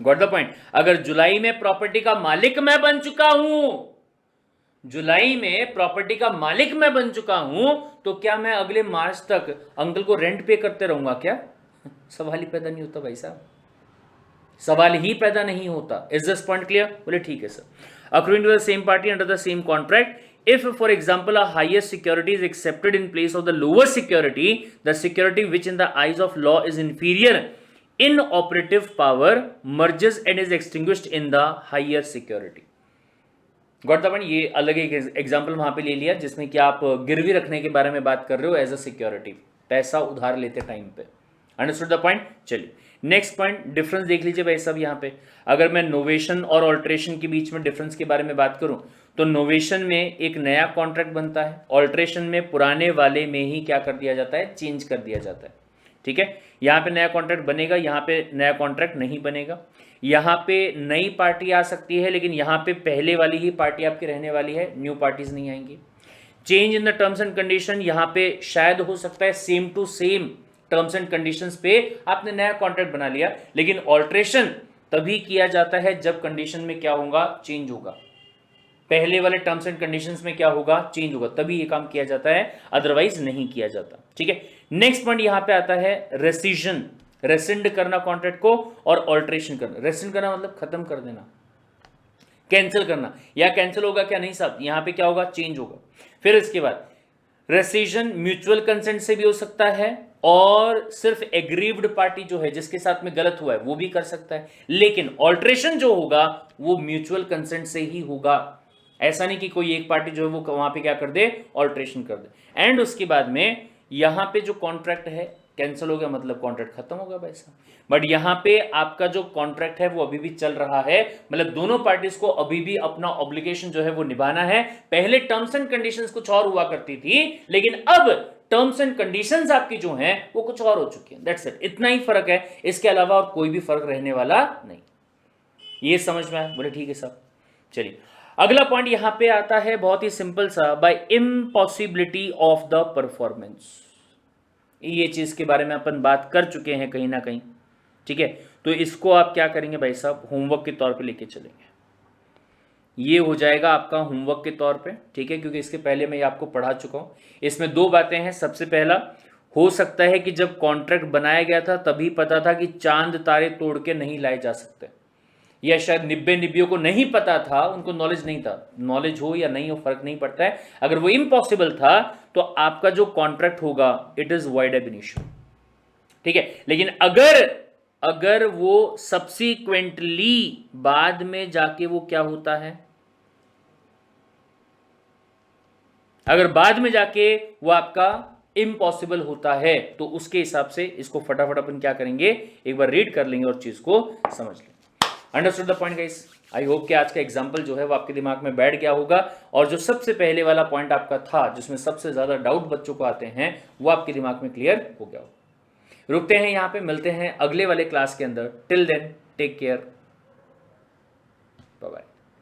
Got the point. अगर जुलाई में प्रॉपर्टी का मालिक मैं बन चुका हूं, जुलाई में प्रॉपर्टी का मालिक मैं बन चुका हूं, तो क्या मैं अगले मार्च तक अंकल को रेंट पे करते रहूंगा क्या? सवाल ही पैदा नहीं होता भाई साहब, सवाल ही पैदा नहीं होता। Is this point clear? बोले ठीक है sir. Accruing to the same party under the same contract, if for example a higher security is accepted in place of the lower security, the security which in the eyes of law is inferior in operative power merges and is extinguished in the higher security. Got the point. ये अलग एक example वहां पे ले लिया जिसमें कि आप गिरवी रखने के बारे में बात कर रहे हो एज अ सिक्योरिटी, पैसा उधार लेते टाइम पे। Understood the point? चलिए नेक्स्ट पॉइंट, डिफरेंस देख लीजिए भाई साहब। यहाँ पे अगर मैं नोवेशन और ऑल्ट्रेशन के बीच में डिफरेंस के बारे में बात करूं तो नोवेशन में एक नया कॉन्ट्रैक्ट बनता है, ऑल्ट्रेशन में पुराने वाले में ही क्या कर दिया जाता है? चेंज कर दिया जाता है, ठीक है। यहाँ पे नया कॉन्ट्रैक्ट बनेगा, यहाँ पे नया कॉन्ट्रैक्ट नहीं बनेगा। यहाँ पे नई पार्टी आ सकती है लेकिन यहाँ पे पहले वाली ही पार्टी आपकी रहने वाली है, न्यू पार्टीज नहीं आएंगी। Change in the terms and condition, यहाँ पे शायद हो सकता है same to same terms and conditions पे आपने नया कॉन्ट्रैक्ट बना लिया, लेकिन ऑल्ट्रेशन तभी किया जाता है जब कंडीशन में क्या होगा? चेंज होगा। पहले वाले टर्म्स एंड कंडीशंस में क्या होगा? चेंज होगा, तभी ये काम किया जाता है, अदरवाइज नहीं किया जाता, ठीक है। नेक्स्ट पॉइंट यहाँ पे आता है रेसिजन, रेसिंड करना कॉन्ट्रैक्ट को, और ऑल्ट्रेशन करना। रेसिंड करना मतलब खत्म कर देना, कैंसिल करना। या कैंसिल होगा क्या? नहीं साहब, यहाँ पे क्या होगा? चेंज होगा। फिर इसके बाद रेसिजन म्यूचुअल कंसेंट से भी हो सकता है, और सिर्फ एग्रीव्ड पार्टी जो है जिसके साथ में गलत हुआ है वो भी कर सकता है, लेकिन ऑल्ट्रेशन जो होगा वो म्यूचुअल कंसेंट से ही होगा। ऐसा नहीं कि कोई एक पार्टी जो है वो वहां पे क्या कर दे? ऑल्ट्रेशन कर दे। एंड उसके बाद में यहां पे जो कॉन्ट्रैक्ट है कैंसिल हो गया, मतलब कॉन्ट्रैक्ट खत्म होगा भाई साहब। बट यहां पे आपका जो कॉन्ट्रैक्ट है वो अभी भी चल रहा है, मतलब दोनों पार्टीज को अभी भी अपना ऑब्लिगेशन जो है वो निभाना है। पहले टर्म्स एंड कंडीशंस कुछ और हुआ करती थी, लेकिन अब टर्म्स एंड कंडीशंस आपकी जो हैं वो कुछ और हो चुकी हैं। दैट्स इट, इतना ही फर्क है, इसके अलावा और कोई भी फर्क रहने वाला नहीं। ये समझ में आया? बोले ठीक है साहब। चलिए अगला पॉइंट यहां पे आता है बहुत ही सिंपल सा, by impossibility of the performance. ये चीज के बारे में अपन बात कर चुके हैं कहीं ना कहीं, ठीक है। तो इसको आप क्या करेंगे भाई साहब? होमवर्क के तौर पे लेके चलेंगे। ये हो जाएगा आपका होमवर्क के तौर पे, ठीक है, क्योंकि इसके पहले मैं ये आपको पढ़ा चुका हूं। इसमें दो बातें हैं। सबसे पहला, हो सकता है कि जब कॉन्ट्रैक्ट बनाया गया था तभी पता था कि चांद तारे तोड़ के नहीं लाए जा सकते, या शायद 90 को नहीं पता था, उनको नॉलेज नहीं था। नॉलेज हो या नहीं हो फर्क नहीं पड़ता है, अगर वो इम्पॉसिबल था तो आपका जो कॉन्ट्रैक्ट होगा इट इज वॉइड एब इनिशियो, ठीक है। लेकिन अगर वो सब्सीक्वेंटली बाद में जाके वो क्या होता है, अगर बाद में जाके वो आपका इम्पॉसिबल होता है, तो उसके हिसाब से इसको फटाफट अपन क्या करेंगे, एक बार रीड कर लेंगे और चीज को समझ लेंगे। Understood the point guys? I hope कि आज का एग्जाम्पल जो है वो आपके दिमाग में बैठ गया होगा, और जो सबसे पहले वाला पॉइंट आपका था जिसमें सबसे ज्यादा डाउट बच्चों को आते हैं वो आपके दिमाग में क्लियर हो गया हो। रुकते हैं यहाँ पे, मिलते हैं अगले वाले क्लास के अंदर। Till then take care,